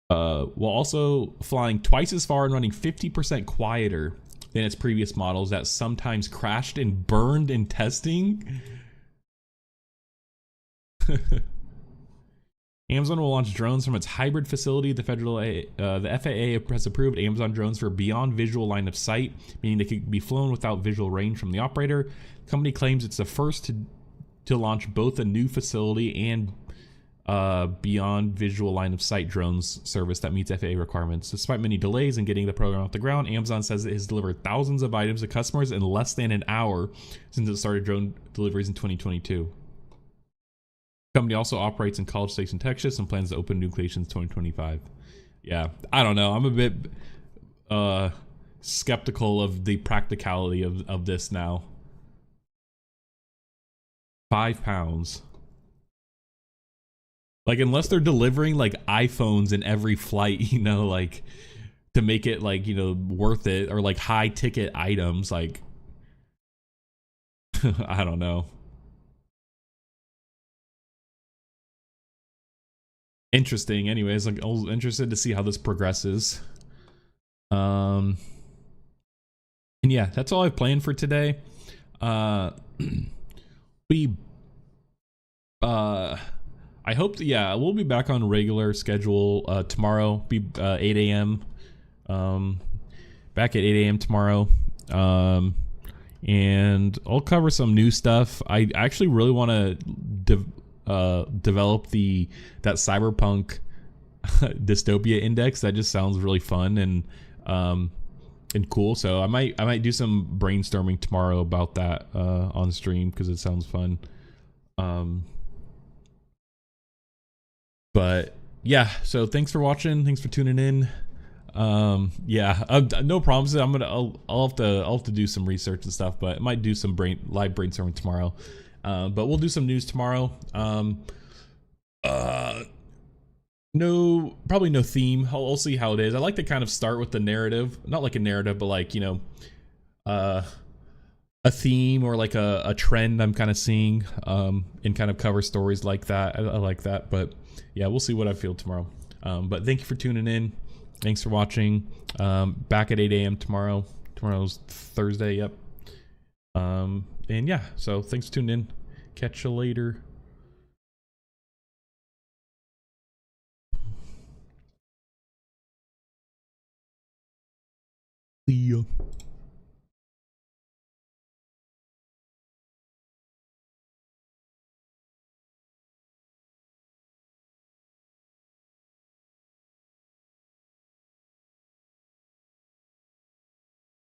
while also flying twice as far and running 50% quieter than its previous models that sometimes crashed and burned in testing. Amazon will launch drones from its hybrid facility. The FAA has approved Amazon drones for beyond visual line of sight, meaning they could be flown without visual range from the operator. The company claims it's the first to launch both a new facility and beyond visual line of sight drones service that meets FAA requirements. Despite many delays in getting the program off the ground, Amazon says it has delivered thousands of items to customers in less than an hour since it started drone deliveries in 2022. The company also operates in College Station, Texas, and plans to open new locations in 2025. Yeah, I don't know. I'm a bit skeptical of the practicality of this now. 5 pounds. Like, unless they're delivering like iPhones in every flight, you know, like to make it like, you know, worth it, or like high ticket items, like I don't know. Interesting. Anyways, like I was interested to see how this progresses. And yeah, that's all I've planned for today. I hope that, yeah, we'll be back on regular schedule tomorrow, be 8 a.m. Back at 8 a.m. tomorrow. And I'll cover some new stuff. I actually really want to develop that cyberpunk dystopia index. That just sounds really fun and cool. So I might do some brainstorming tomorrow about that on stream because it sounds fun. But yeah, so thanks for watching. Thanks for tuning in. No promises. I'll have to do some research and stuff, but I might do some live brainstorming tomorrow. But we'll do some news tomorrow. Probably no theme. I'll see how it is. I like to kind of start with the narrative, not like a narrative, but like, you know, a theme or like a trend I'm kind of seeing, and kind of cover stories like that. I like that, but yeah, we'll see what I feel tomorrow. But thank you for tuning in. Thanks for watching. Back at 8 a.m. tomorrow. Tomorrow's Thursday. Yep. And yeah, so thanks for tuning in. Catch you later. See ya.